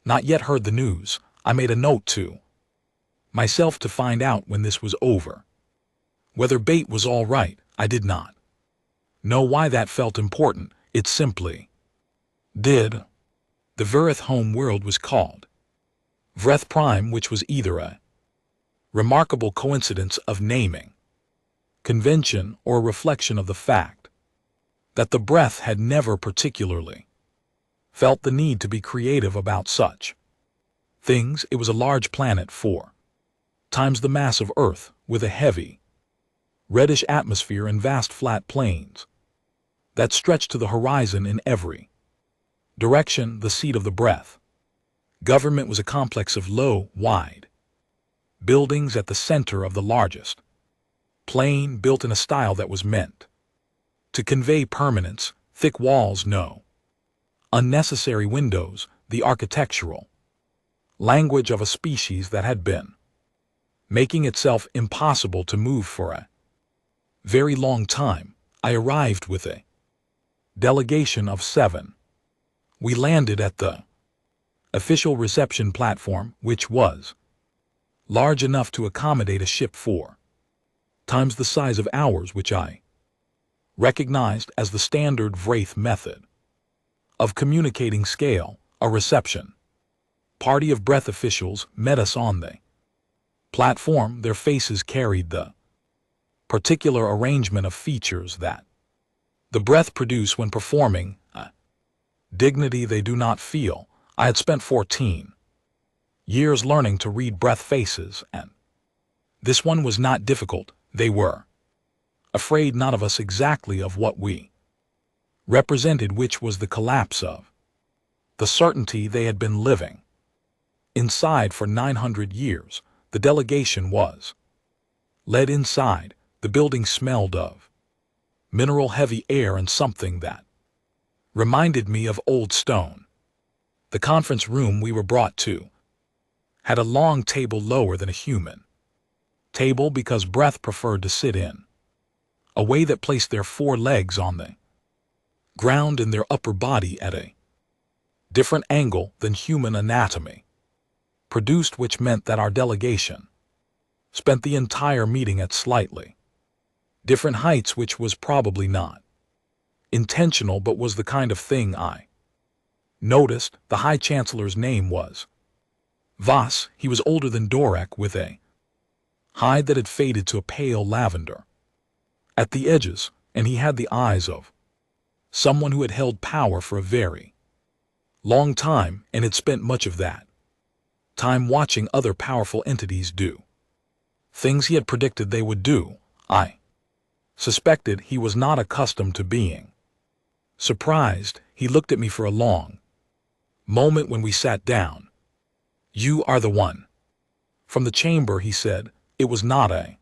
not yet heard the news. I made a note to myself to find out when this was over whether Bait was all right. I did not know why that felt important. It simply did. The Verith home world was called Vreth Prime, which was either a remarkable coincidence of naming convention or a reflection of the fact that the breath had never particularly felt the need to be creative about such things. It was a large planet 4 times the mass of Earth, with a heavy reddish atmosphere and vast flat plains that stretched to the horizon in every direction. The seat of the breath government was a complex of low, wide buildings at the center of the largest plain, built in a style that was meant to convey permanence. Thick walls, no unnecessary windows, the architectural language of a species that had been making itself impossible to move for a very long time. I arrived with a delegation of 7. We landed at the official reception platform, which was large enough to accommodate a ship 4 times the size of ours, which I recognized as the standard Wraith method of communicating scale. A reception party of breath officials met us on the platform. Their faces carried the particular arrangement of features that the breath produce when performing a dignity they do not feel. I had spent 14 years learning to read breath faces, and this one was not difficult. They were afraid not of us exactly, of what we represented, which was the collapse of the certainty they had been living inside for 900 years. The delegation was led inside. The building smelled of mineral-heavy air and something that reminded me of old stone. The conference room we were brought to had a long table lower than a human table because breath preferred to sit in a way that placed their 4 legs on the ground and their upper body at a different angle than human anatomy produced, which meant that our delegation spent the entire meeting at slightly different heights, which was probably not intentional but was the kind of thing I noticed. The High Chancellor's name was Voss. He was older than Dorek, with a hide that had faded to a pale lavender at the edges, and he had the eyes of someone who had held power for a very long time and had spent much of that time watching other powerful entities do things he had predicted they would do. I suspected he was not accustomed to being surprised. He looked at me for a long moment when we sat down. "You are the one from the chamber," he said. It was not a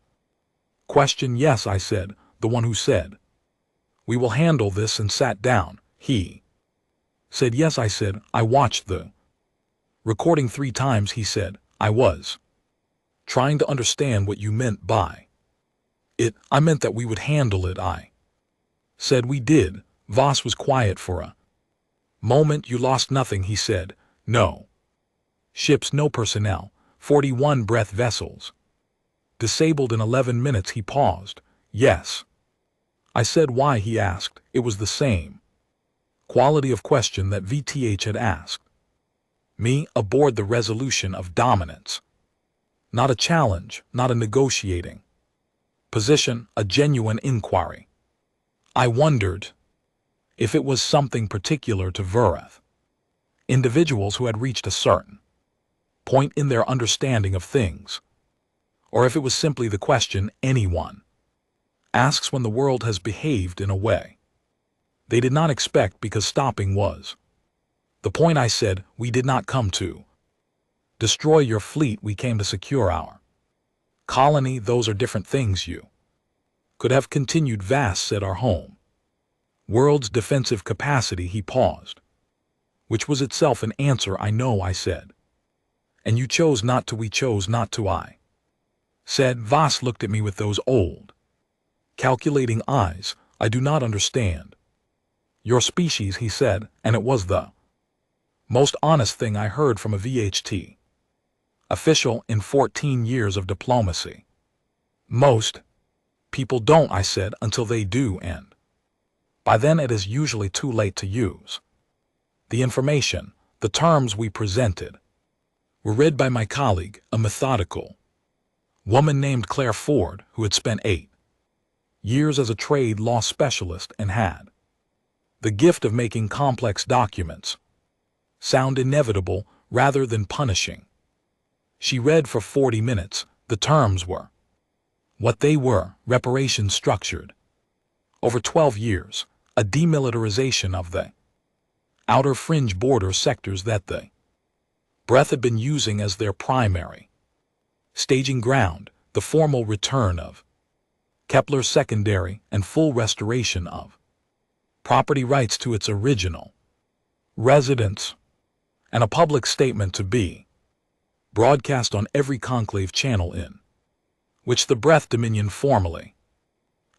question. "Yes," I said, "the one who said we will handle this," and sat down. He said, "Yes," I said. "I watched the recording 3 times," he said. "I was trying to understand what you meant by it." "I meant that we would handle it," I said. "We did. Voss was quiet for a moment. You lost nothing, he said. No ships, no personnel, 41 breath vessels. Disabled in 11 minutes, he paused. Yes. I said. Why, he asked. It was the same quality of question that VTH had asked me aboard the Resolution of Dominance. Not a challenge, not a negotiating position, a genuine inquiry. I wondered if it was something particular to Verith, individuals who had reached a certain point in their understanding of things, or if it was simply the question anyone asks when the world has behaved in a way they did not expect, because stopping was the point. I said, we did not come to destroy your fleet, we came to secure our colony. Those are different things. You could have continued. Vast said, our home world's defensive capacity. He paused, which was itself an answer. I know, I said. And you chose not to. We chose not to, I said. Voss looked at me with those old, calculating eyes. I do not understand your species, he said, and it was the most honest thing I heard from a VHT official in 14 years of diplomacy. Most people don't, I said, until they do, and by then it is usually too late to use the information. The terms we presented were read by my colleague, a methodical woman named Claire Ford, who had spent 8 years as a trade law specialist and had the gift of making complex documents sound inevitable rather than punishing. She read for 40 minutes. The terms were what they were: reparations structured over 12 years, a demilitarization of the outer fringe border sectors that the Breath had been using as their primary staging ground, the formal return of Kepler's secondary and full restoration of property rights to its original residents, and a public statement to be broadcast on every conclave channel in which the Breath Dominion formally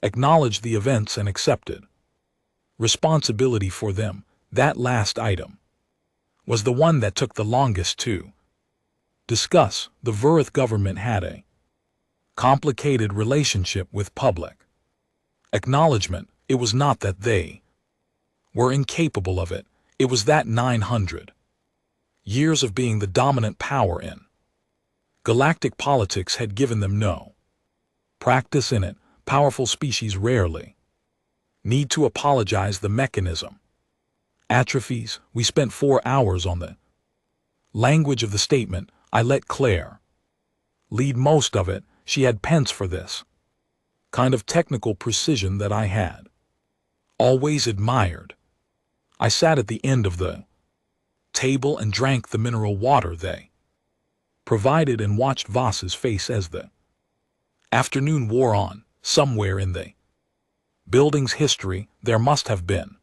acknowledged the events and accepted responsibility for them. That last item was the one that took the longest to discuss. The Verith government had a complicated relationship with public acknowledgement. It was not that they were incapable of it, it was that 900 years of being the dominant power in galactic politics had given them no practice in it. Powerful species rarely need to apologize. The mechanism atrophies. We spent 4 hours on the language of the statement. I let Claire lead most of it. She had pens for this kind of technical precision that I had always admired. I sat at the end of the table and drank the mineral water they provided and watched Voss's face as the afternoon wore on. Somewhere in the building's history, there must have been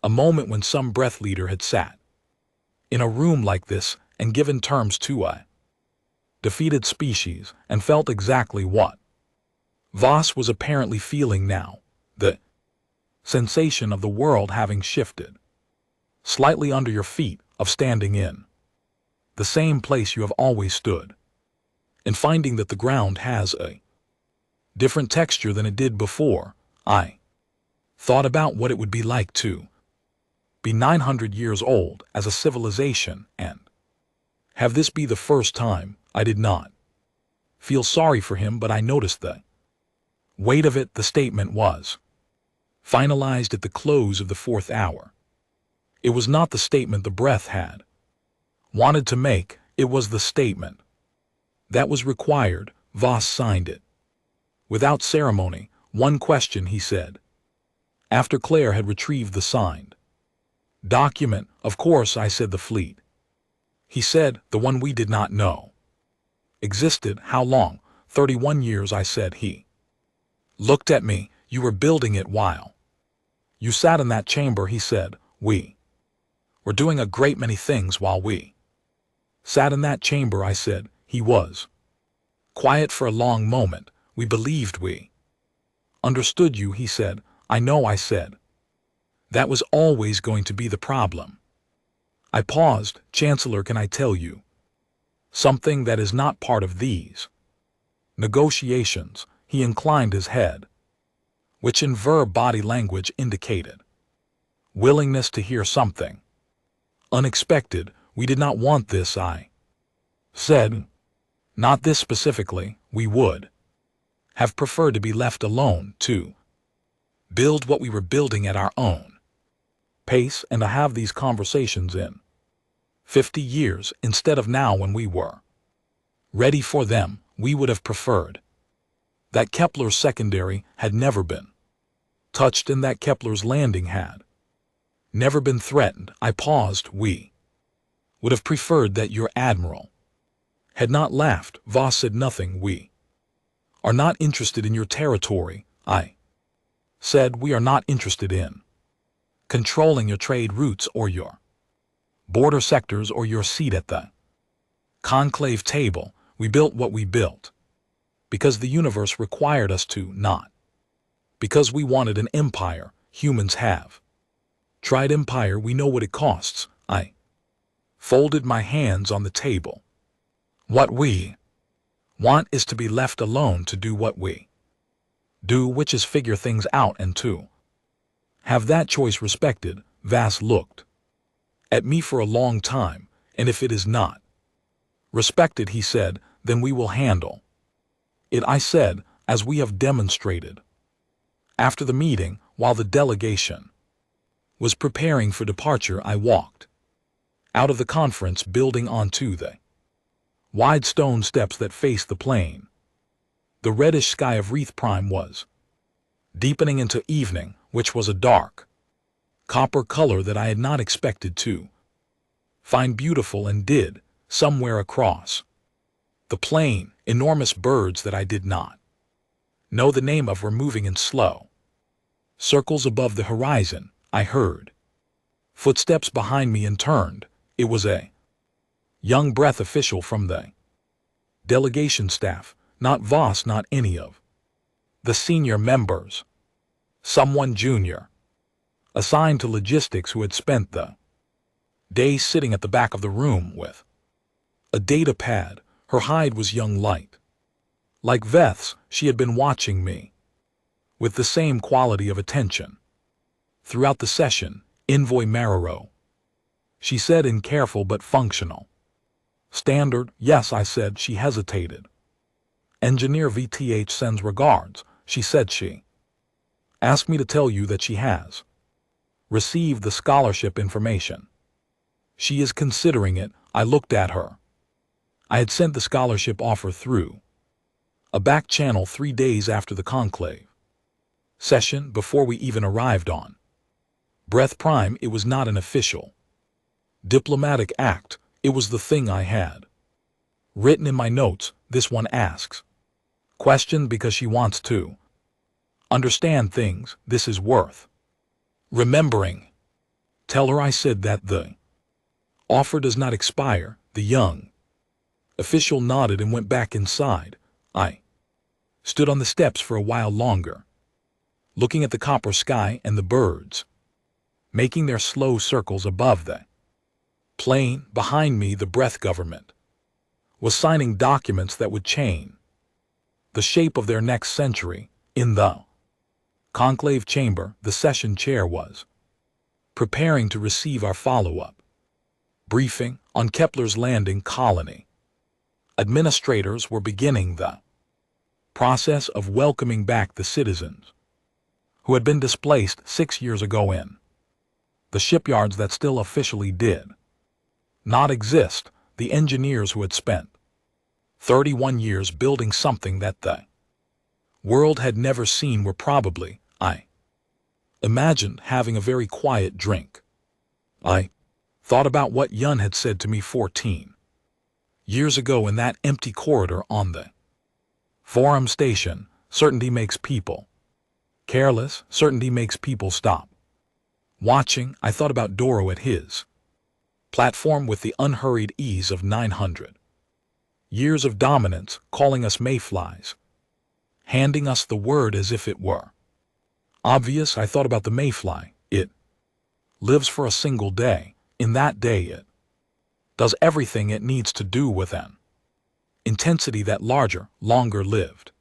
a moment when some Breath leader had sat in a room like this and given terms to a defeated species and felt exactly what Voss was apparently feeling now, the sensation of the world having shifted slightly under your feet, of standing in the same place you have always stood, and finding that the ground has a different texture than it did before. I thought about what it would be like to be 900 years old as a civilization and have this be the first time. I did not feel sorry for him, but I noticed the weight of it. The statement was finalized at the close of the 4th hour. It was not the statement the Breath had wanted to make, it was the statement that was required. Voss signed it without ceremony. One question, he said, after Claire had retrieved the signed document. Of course, I said. The fleet, he said, the one we did not know existed. How long? 31 years, I said. He looked at me. You were building it while you sat in that chamber, he said. We were doing a great many things while we sat in that chamber, I said. He was quiet for a long moment. We believed we understood you, he said. I know, I said. That was always going to be the problem. I paused. Chancellor, can I tell you something that is not part of these negotiations? He inclined his head, which in verb body language indicated willingness to hear something unexpected. We did not want this, I said. Not this specifically. We would have preferred to be left alone to build what we were building at our own pace and to have these conversations in 50 years instead of now when we were ready for them. We would have preferred that Kepler's secondary had never been touched and that Kepler's landing had never been threatened. I paused. We would have preferred that your admiral had not laughed. Voss said nothing. We are not interested in your territory, I said. We are not interested in controlling your trade routes or your border sectors or your seat at the conclave table. We built what we built because the universe required us to, not because we wanted an empire. Humans have tried empire. We know what it costs. I folded my hands on the table. What we want is to be left alone to do what we do, which is figure things out and to have that choice respected. Vass looked at me for a long time, and if it is not respected, he said, then we will handle it. I said, as we have demonstrated. After the meeting, while the delegation was preparing for departure, I walked out of the conference building onto the wide stone steps that faced the plain. The reddish sky of Wreath Prime was deepening into evening, which was a dark copper color that I had not expected to find beautiful, and did. Somewhere across the plain, enormous birds that I did not know the name of were moving in slow circles above the horizon. I heard footsteps behind me and turned. It was a young breath official from the delegation staff, not Voss, not any of the senior members. Someone junior, assigned to logistics, who had spent the day sitting at the back of the room with a data pad. Her hide was young light. Like Veth's, she had been watching me with the same quality of attention throughout the session. Envoy Marrero, she said in careful but functional standard. Yes, I said. She hesitated. Engineer VTH sends regards. She said she asked me to tell you that she has received the scholarship information. She is considering it. I looked at her. I had sent the scholarship offer through a back channel 3 days after the conclave session, before we even arrived on Breath Prime. It was not an official diplomatic act. It was the thing I had written in my notes. This one asks question because she wants to understand things. This is worth remembering. Tell her I said that the offer does not expire. The young official nodded and went back inside. I stood on the steps for a while longer, looking at the copper sky and the birds making their slow circles above the plain. Behind me, the Breath government was signing documents that would change the shape of their next century. In the conclave chamber, the session chair was preparing to receive our follow-up briefing on Kepler's landing colony. Administrators were beginning the process of welcoming back the citizens who had been displaced 6 years ago in the shipyards that still officially did not exist. The engineers who had spent 31 years building something that the world had never seen were probably, I imagined, having a very quiet drink. I thought about what Yun had said to me 14 years ago in that empty corridor on the Forum station. Certainty makes people careless. Certainty makes people stop watching. I thought about Doro at his platform with the unhurried ease of 900 years of dominance, calling us mayflies, handing us the word as if it were obvious. I thought about the mayfly. It lives for a single day. In that day it does everything it needs to do with an intensity that larger, longer lived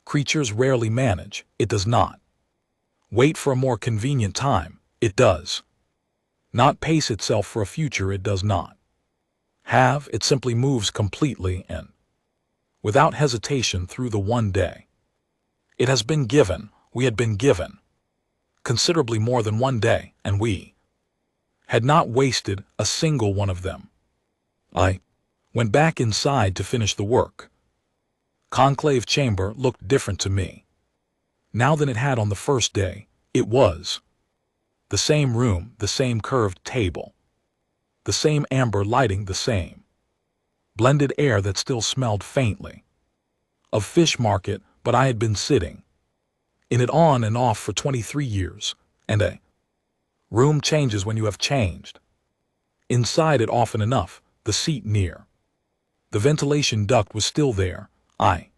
creatures rarely manage. It does not wait for a more convenient time. It does not pace itself for a future it does not have. It simply moves completely and without hesitation through the one day it has been given. We had been given considerably more than one day, and we had not wasted a single one of them. I went back inside to finish the work. Conclave chamber looked different to me now than it had on the first day. It was the same room, the same curved table, the same amber lighting, the same blended air that still smelled faintly of fish market, but I had been sitting in it on and off for 23 years, and a room changes when you have changed inside it often enough. The seat near the ventilation duct was still there. I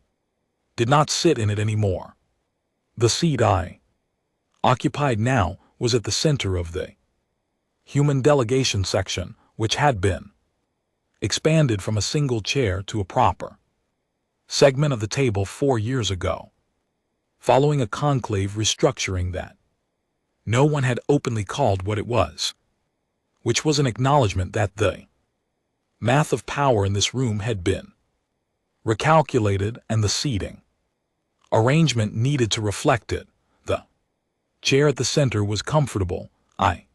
did not sit in it anymore. The seat I occupied now was at the center of the human delegation section, which had been expanded from a single chair to a proper segment of the table 4 years ago, following a conclave restructuring that no one had openly called what it was, which was an acknowledgement that the math of power in this room had been recalculated and the seating arrangement needed to reflect it. The chair at the center was comfortable. I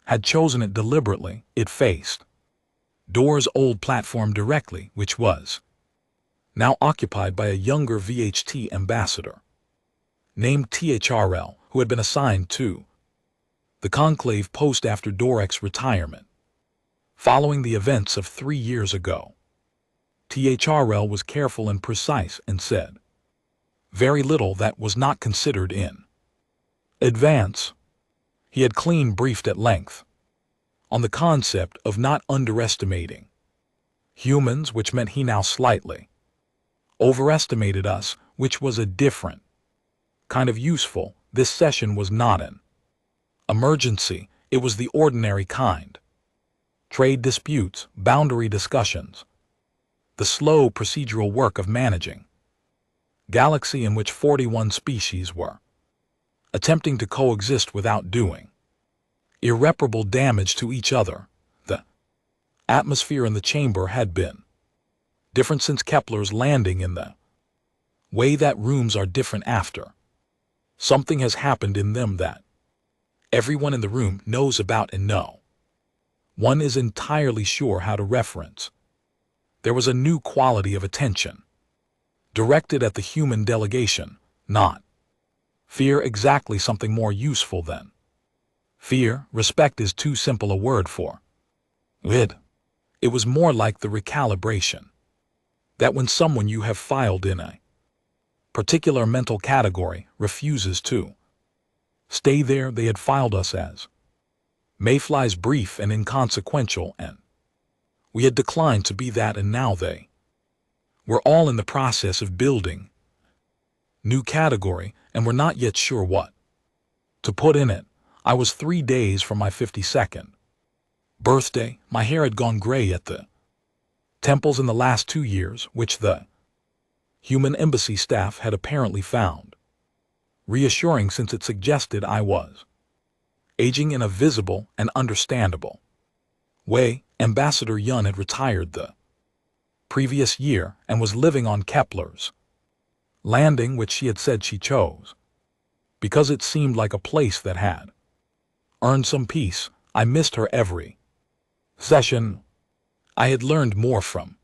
had chosen it deliberately. It faced Door's old platform directly, which was now occupied by a younger VHT ambassador named THRL, who had been assigned to the conclave post after Dorek's retirement following the events of 3 years ago. THRL was careful and precise and said very little that was not considered in advance. He had clean briefed at length on the concept of not underestimating humans, which meant he now slightly overestimated us, which was a different kind of useful. This session was not an emergency. It was the ordinary kind. Trade disputes, boundary discussions, the slow procedural work of managing galaxy in which 41 species were attempting to coexist without doing irreparable damage to each other. The atmosphere in the chamber had been different since Kepler's landing, in the way that rooms are different after something has happened in them that everyone in the room knows about and no one is entirely sure how to reference. There was a new quality of attention directed at the human delegation, not fear, exactly something more useful than fear. Respect is too simple a word for it. It was more like the recalibration that when someone you have filed in a particular mental category refuses to stay there. They had filed us as mayflies, brief and inconsequential, and we had declined to be that, and now they were all in the process of building new category and were not yet sure what to put in it. I was 3 days from my 52nd birthday. My hair had gone gray at the temples in the last 2 years, which the human embassy staff had apparently found reassuring, since it suggested I was aging in a visible and understandable way. Ambassador Yun had retired the previous year and was living on Kepler's landing, which she had said she chose because it seemed like a place that had earned some peace. I missed her every session. I had learned more from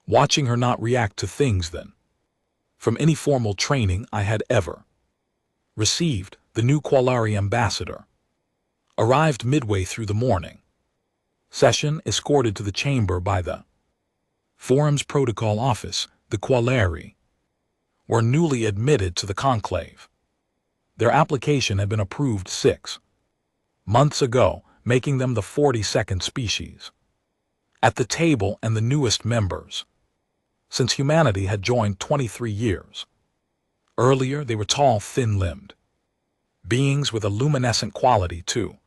watching her not react to things than from any formal training I had ever received. The new Qualari ambassador arrived midway through the morning session, escorted to the chamber by the Forum's protocol office. The Qualari were newly admitted to the conclave. Their application had been approved 6 months ago, making them the 42nd species at the table and the newest members since humanity had joined 23 years earlier. They were tall, thin-limbed beings with a luminescent quality to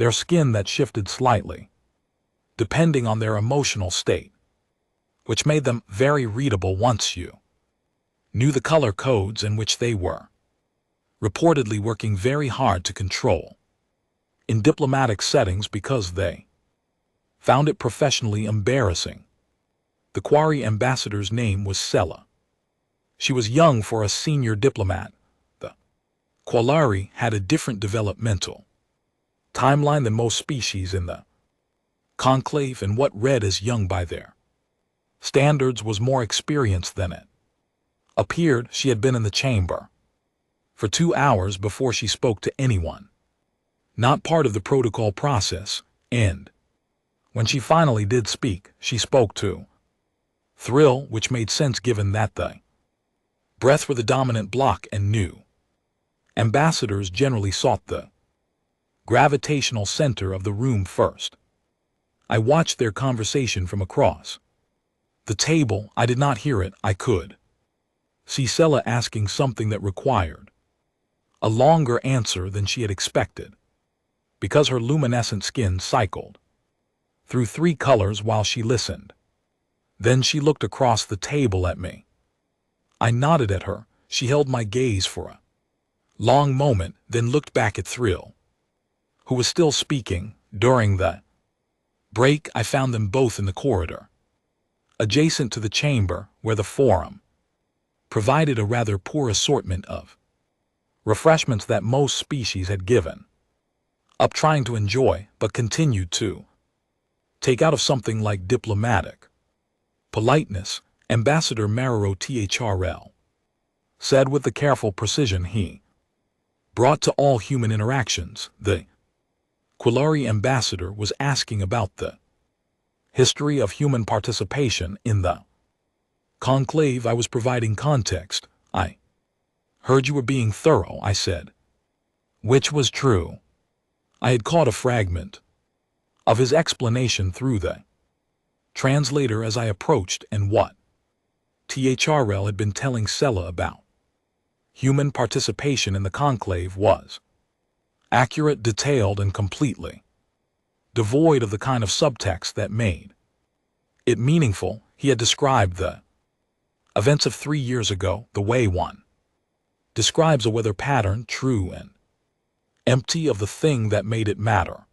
their skin that shifted slightly, depending on their emotional state, which made them very readable once you knew the color codes in which they were reportedly working very hard to control in diplomatic settings because they found it professionally embarrassing. The Quarry ambassador's name was Sela. She was young for a senior diplomat. The Qualari had a different developmental timeline than most species in the conclave, and what read as young by their standards was more experienced than it appeared. She had been in the chamber for 2 hours before she spoke to anyone, not part of the protocol process, and when she finally did speak, she spoke to Thrill, which made sense given that the breath were the dominant block and new ambassadors generally sought the gravitational center of the room first. I watched their conversation from across the table. I did not hear it. I could see Sela asking something that required a longer answer than she had expected, because her luminescent skin cycled through 3 colors while she listened. Then she looked across the table at me. I nodded at her. She held my gaze for a long moment, then looked back at Thrill, who was still speaking. During the break, I found them both in the corridor, adjacent to the chamber where the forum provided a rather poor assortment of refreshments that most species had given up trying to enjoy, but continued to take out of something like diplomatic politeness. Ambassador Mariro Thrl said with the careful precision he brought to all human interactions. The Quilari ambassador was asking about the history of human participation in the conclave. I was providing context. I heard you were being thorough, I said, which was true. I had caught a fragment of his explanation through the translator as I approached, and what Thrl had been telling Sela about human participation in the conclave was accurate, detailed, and completely devoid of the kind of subtext that made it meaningful. He had described the events of 3 years ago the way one describes a weather pattern, true and empty of the thing that made it matter.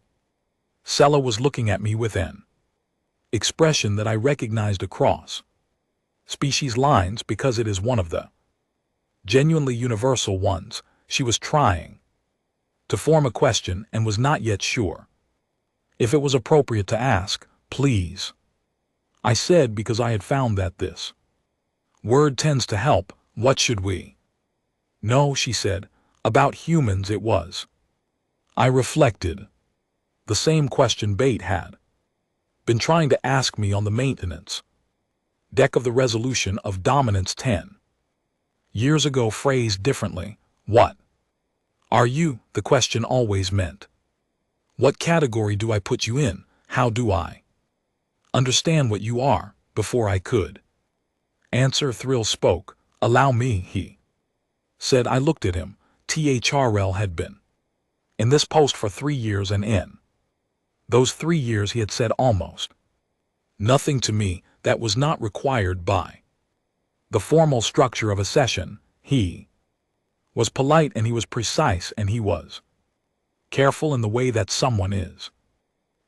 Sela was looking at me with an expression that I recognized across species lines because it is one of the genuinely universal ones. She was trying to form a question and was not yet sure if it was appropriate to ask. Please, I said, because I had found that this word tends to help. What should we know, she said, about humans? It was. I reflected. The same question Bate had been trying to ask me on the maintenance deck of the resolution of Dominance 10 years ago, phrased differently. What are you? The question always meant, what category do I put you in? How do I understand what you are? Before I could answer, Thrill spoke. Allow me, he said. I looked at him. Thrl had been in this post for 3 years, and in those 3 years he had said almost nothing to me that was not required by the formal structure of a session. He was polite, and he was precise, and he was careful in the way that someone is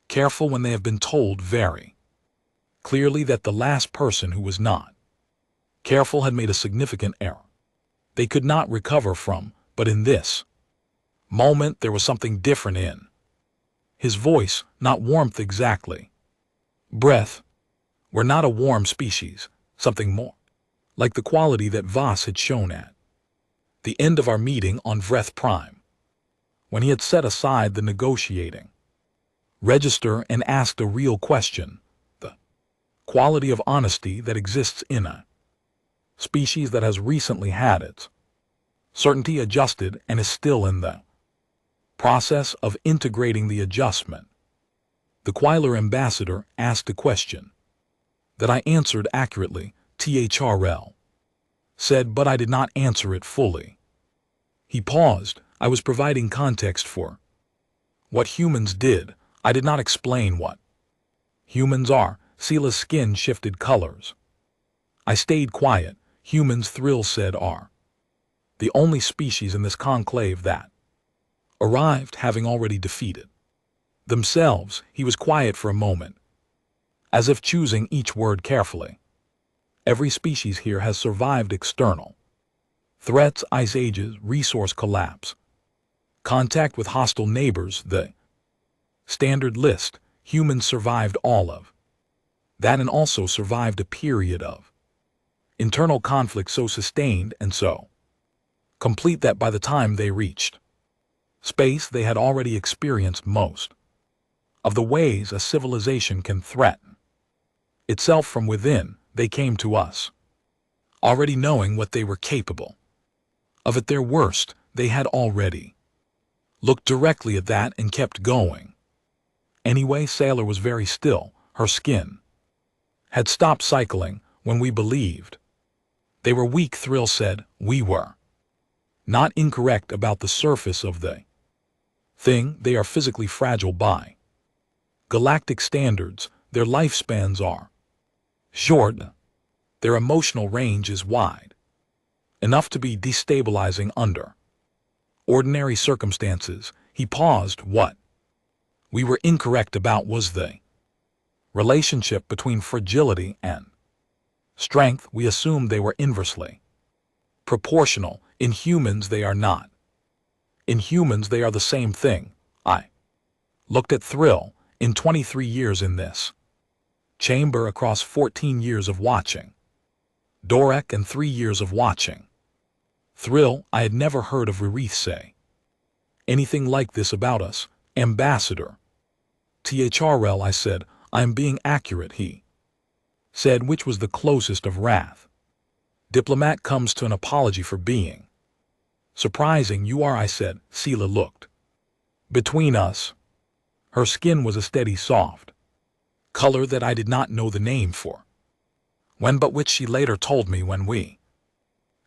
careful when they have been told very clearly that the last person who was not careful had made a significant error they could not recover from. But in this moment there was something different in his voice, not warmth exactly. Breath. We're not a warm species, something more like the quality that Voss had shown at the end of our meeting on Vreth Prime, when he had set aside the negotiating register and asked a real question, the quality of honesty that exists in a species that has recently had its certainty adjusted and is still in the process of integrating the adjustment. The Quailer ambassador asked a question that I answered accurately. Thrl said, but I did not answer it fully. He paused. I was providing context for What humans did, I did not explain what humans are. Sela's skin shifted colors. I stayed quiet. Humans, Thrill said, are the only species in this conclave that arrived having already defeated themselves. He was quiet for a moment, as if choosing each word carefully. Every species here has survived external threats, ice ages, resource collapse, contact with hostile neighbors, the standard list. Humans survived all of that and also survived a period of internal conflict so sustained and so complete that by the time they reached space they had already experienced most of the ways a civilization can threaten itself from within. They came to us already knowing what they were capable of. At their worst, they had already looked directly at that and kept going. Anyway, Sailor was very still. Her skin had stopped cycling. When we believed they were weak, Thrill said, we were not incorrect about the surface of the thing. They are physically fragile by galactic standards. Their lifespans are short. Their emotional range is wide enough to be destabilizing under ordinary circumstances. He paused. What we were incorrect about was the relationship between fragility and strength. We assumed they were inversely proportional. In humans they are not. In humans they are the same thing. I looked at Thrill. In 23 years in this chamber, across 14 years of watching Dorek and 3 years of watching Thrill, I had never heard of Ririth say anything like this about us. Ambassador THRL, I said. I am being accurate, he said, which was the closest of wrath. Diplomat comes to an apology for being surprising. You are, I said. Sela looked between us. Her skin was a steady soft color that I did not know the name for when, but which she later told me when we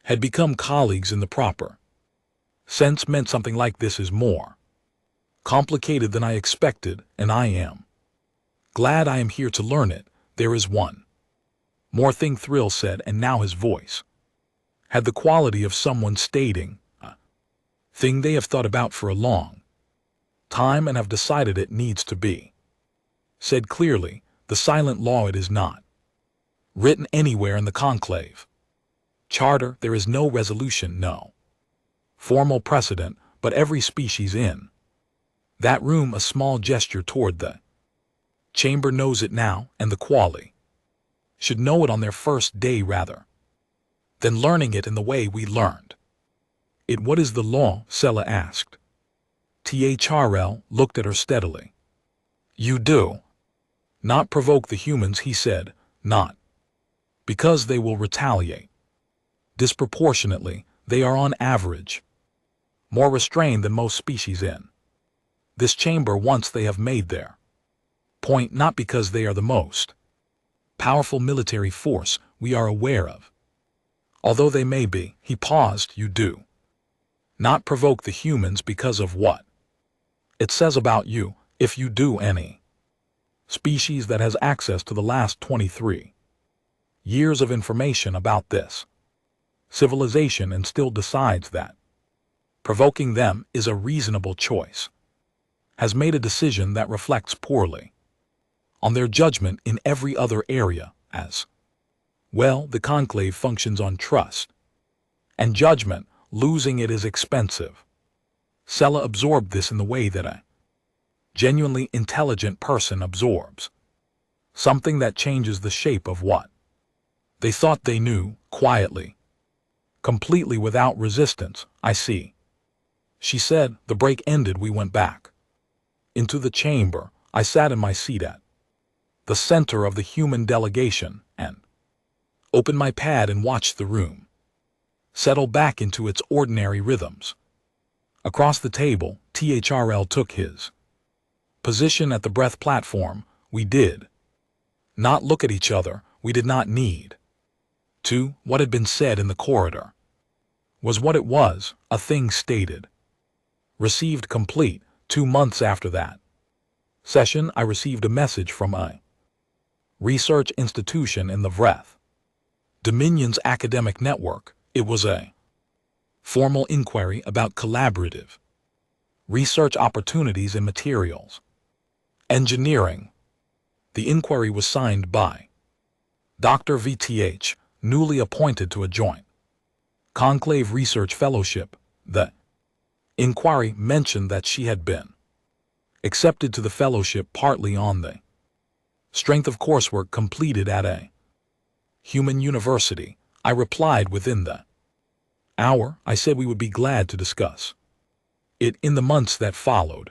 had become colleagues in the proper sense meant something like this is more complicated than I expected, and I am glad I am here to learn it. There is one more thing, Thrill said, and now his voice had the quality of someone stating a thing they have thought about for a long time and have decided it needs to be said clearly. The silent law, it is not written anywhere in the conclave charter. There is no resolution, no formal precedent, but every species in that room, a small gesture toward the chamber, knows it now, and the quali should know it on their first day rather than learning it in the way we learned it. What is the law? Sela asked. THRL looked at her steadily. You do not provoke the humans, he said, not because they will retaliate disproportionately. They are on average more restrained than most species in this chamber once they have made their point, not because they are the most powerful military force we are aware of, although they may be. He paused. You do not provoke the humans because of what it says about you. If you do, any species that has access to the last 23 years of information about this civilization and still decides that provoking them is a reasonable choice, has made a decision that reflects poorly on their judgment in every other area as well. The conclave functions on trust and judgment. Losing it is expensive. Sela absorbed this in the way that a genuinely intelligent person absorbs something that changes the shape of what they thought they knew, quietly, completely without resistance. I see, she said. The break ended. We went back into the chamber. I sat in my seat at the center of the human delegation and opened my pad and watched the room settle back into its ordinary rhythms. Across the table, THRL took his position at the breath platform. We did not look at each other. We did not need to. What had been said in the corridor was what it was, a thing stated, received, complete. 2 months after that session, I received a message from a research institution in the Vreth Dominion's academic network. It was a formal inquiry about collaborative research opportunities in materials engineering. The inquiry was signed by Dr. VTH, newly appointed to a joint conclave research fellowship. The inquiry mentioned that she had been accepted to the fellowship partly on the strength of coursework completed at a human university. I replied within the hour. I said we would be glad to discuss it. In the months that followed,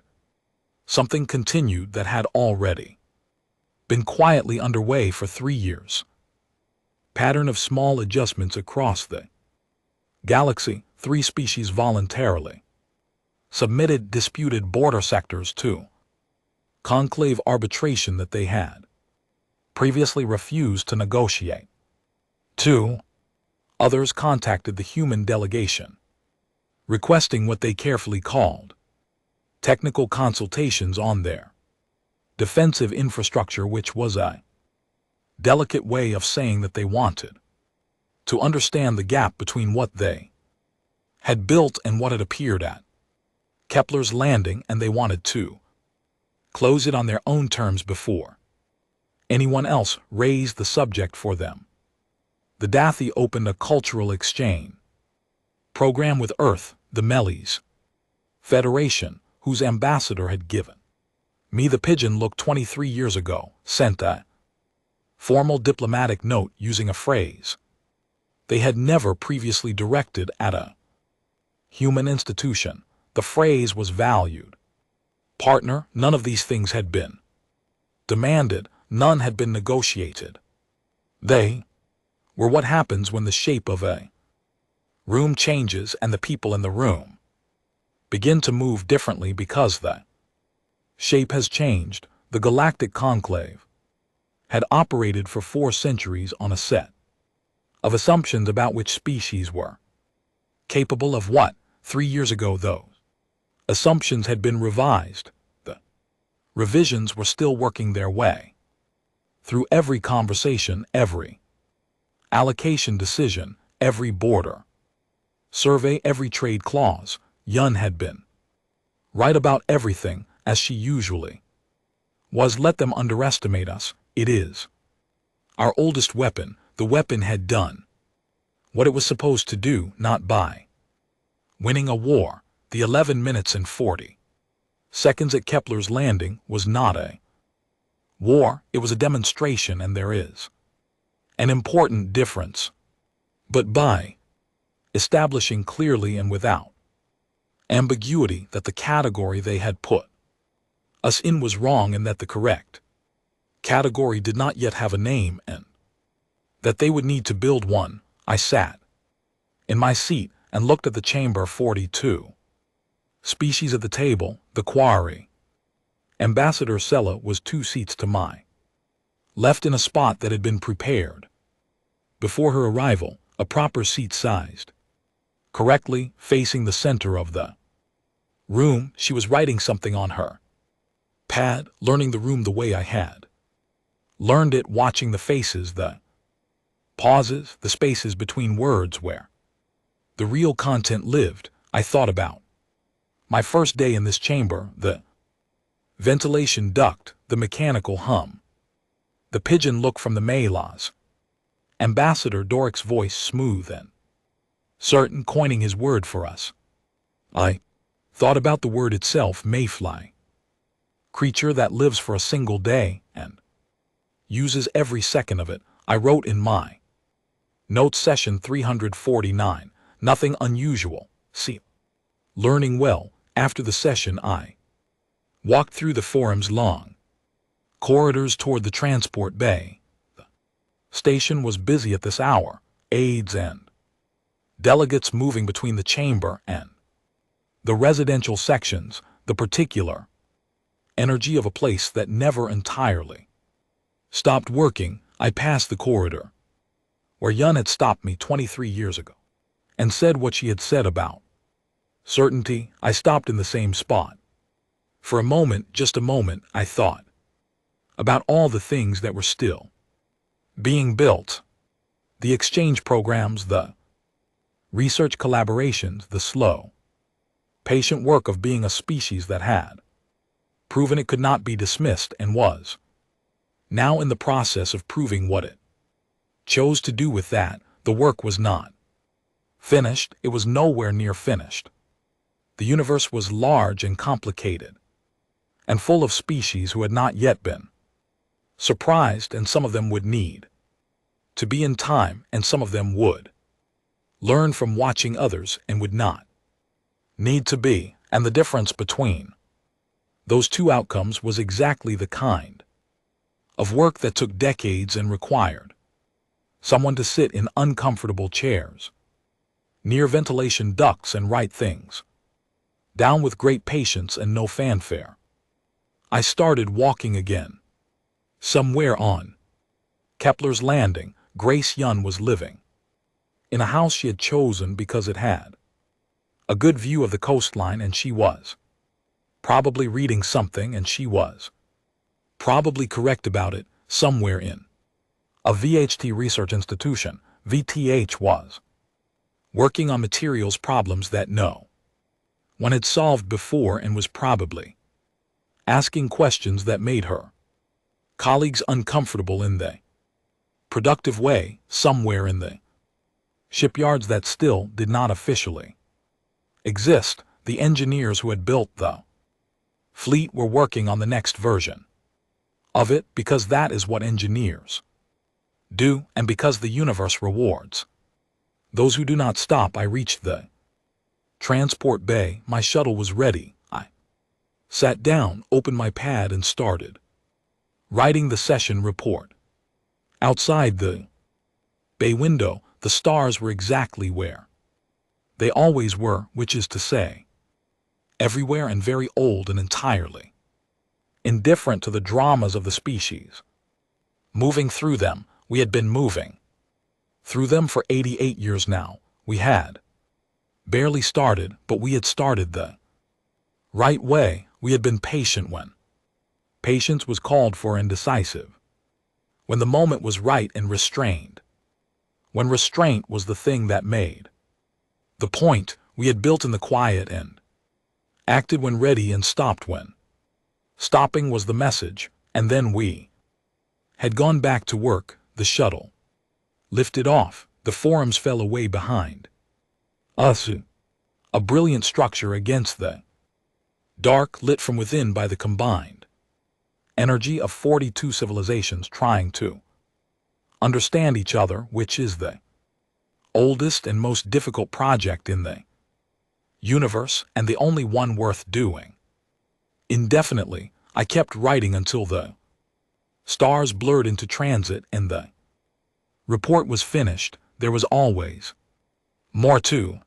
something continued that had already been quietly underway for 3 years. Pattern of small adjustments across the galaxy. 3 species voluntarily submitted disputed border sectors to conclave arbitration that they had previously refused to negotiate. 2 others contacted the human delegation, requesting what they carefully called technical consultations on their defensive infrastructure, which was a delicate way of saying that they wanted to understand the gap between what they had built and what it appeared at Kepler's landing, and they wanted to close it on their own terms before anyone else raised the subject for them. The Dathi opened a cultural exchange program with Earth, the Meles Federation, whose ambassador had given me the pigeon look 23 years ago, sent a formal diplomatic note using a phrase they had never previously directed at a human institution. The phrase was valued partner. None of these things had been demanded, none had been negotiated. They were what happens when the shape of a room changes and the people in the room begin to move differently because the shape has changed. The galactic conclave had operated for 4 centuries on a set of assumptions about which species were capable of what. 3 years ago, those assumptions had been revised. The revisions were still working their way through every conversation, every allocation decision, every border survey, every trade clause. Yun had been right about everything, as she usually was. Let them underestimate us. It is our oldest weapon. The weapon had done what it was supposed to do, not by winning a war. The 11 minutes and 40 seconds at Kepler's landing was not a war, it was a demonstration, and there is an important difference. But by establishing clearly and without ambiguity that the category they had put us in was wrong, and that the correct category did not yet have a name, and that they would need to build one, I sat in my seat and looked at the chamber. 42 species at the table. The quarry Ambassador Sella was 2 seats to my left, in a spot that had been prepared before her arrival, a proper seat sized correctly, facing the center of the room. She was writing something on her pad, learning the room the way I had learned it, watching the faces, the pauses, the spaces between words where the real content lived. I thought about my first day in this chamber, the ventilation duct, the mechanical hum, the pigeon look from the Melas, Ambassador Doric's voice smooth and certain, coining his word for us. I thought about the word itself, mayfly, creature that lives for a single day and uses every second of it. I wrote in my notes, session 349, nothing unusual. See, learning well. After the session, I walked through the forum's long corridors toward the transport bay. The station was busy at this hour, aides and delegates moving between the chamber and the residential sections, the particular energy of a place that never entirely stopped working. I passed the corridor where Yun had stopped me 23 years ago and said what she had said about certainty. I stopped in the same spot For a moment, just a moment, I thought about all the things that were still being built. The exchange programs, the research collaborations, the slow, patient work of being a species that had proven it could not be dismissed and was now in the process of proving what it chose to do with that. The work was not finished, it was nowhere near finished. The universe was large and complicated, and full of species who had not yet been surprised, and some of them would need to be in time, and some of them would learn from watching others and would not need to be, and the difference between those two outcomes was exactly the kind of work that took decades and required someone to sit in uncomfortable chairs near ventilation ducts and write things down with great patience and no fanfare. I started walking again. Somewhere on Kepler's Landing, Grace Yun was living in a house she had chosen because it had a good view of the coastline, and she was probably reading something, and she was probably correct about it. Somewhere in a VHT research institution, VTH was working on materials problems that no one had solved before, and was probably asking questions that made her colleagues uncomfortable in the productive way. Somewhere in the shipyards that still did not officially exist, the engineers who had built the fleet were working on the next version of it, because that is what engineers do, and because the universe rewards those who do not stop. I reached the transport bay. My shuttle was ready. I sat down, opened my pad, and started writing the session report. Outside the bay window, the stars were exactly where they always were, which is to say, everywhere, and very old and entirely indifferent to the dramas of the species moving through them. We had been moving through them for 88 years now. We had barely started, but we had started the right way. We had been patient when patience was called for, and decisive when the moment was right, and restrained when restraint was the thing that made the point. We had built in the quiet, and acted when ready, and stopped when stopping was the message. And then we had gone back to work. The shuttle lifted off. The forums fell away behind us, a brilliant structure against the dark, lit from within by the combined energy of 42 civilizations trying to understand each other, which is the oldest and most difficult project in the universe, and the only one worth doing indefinitely. I kept writing until the stars blurred into transit and the report was finished. There was always more to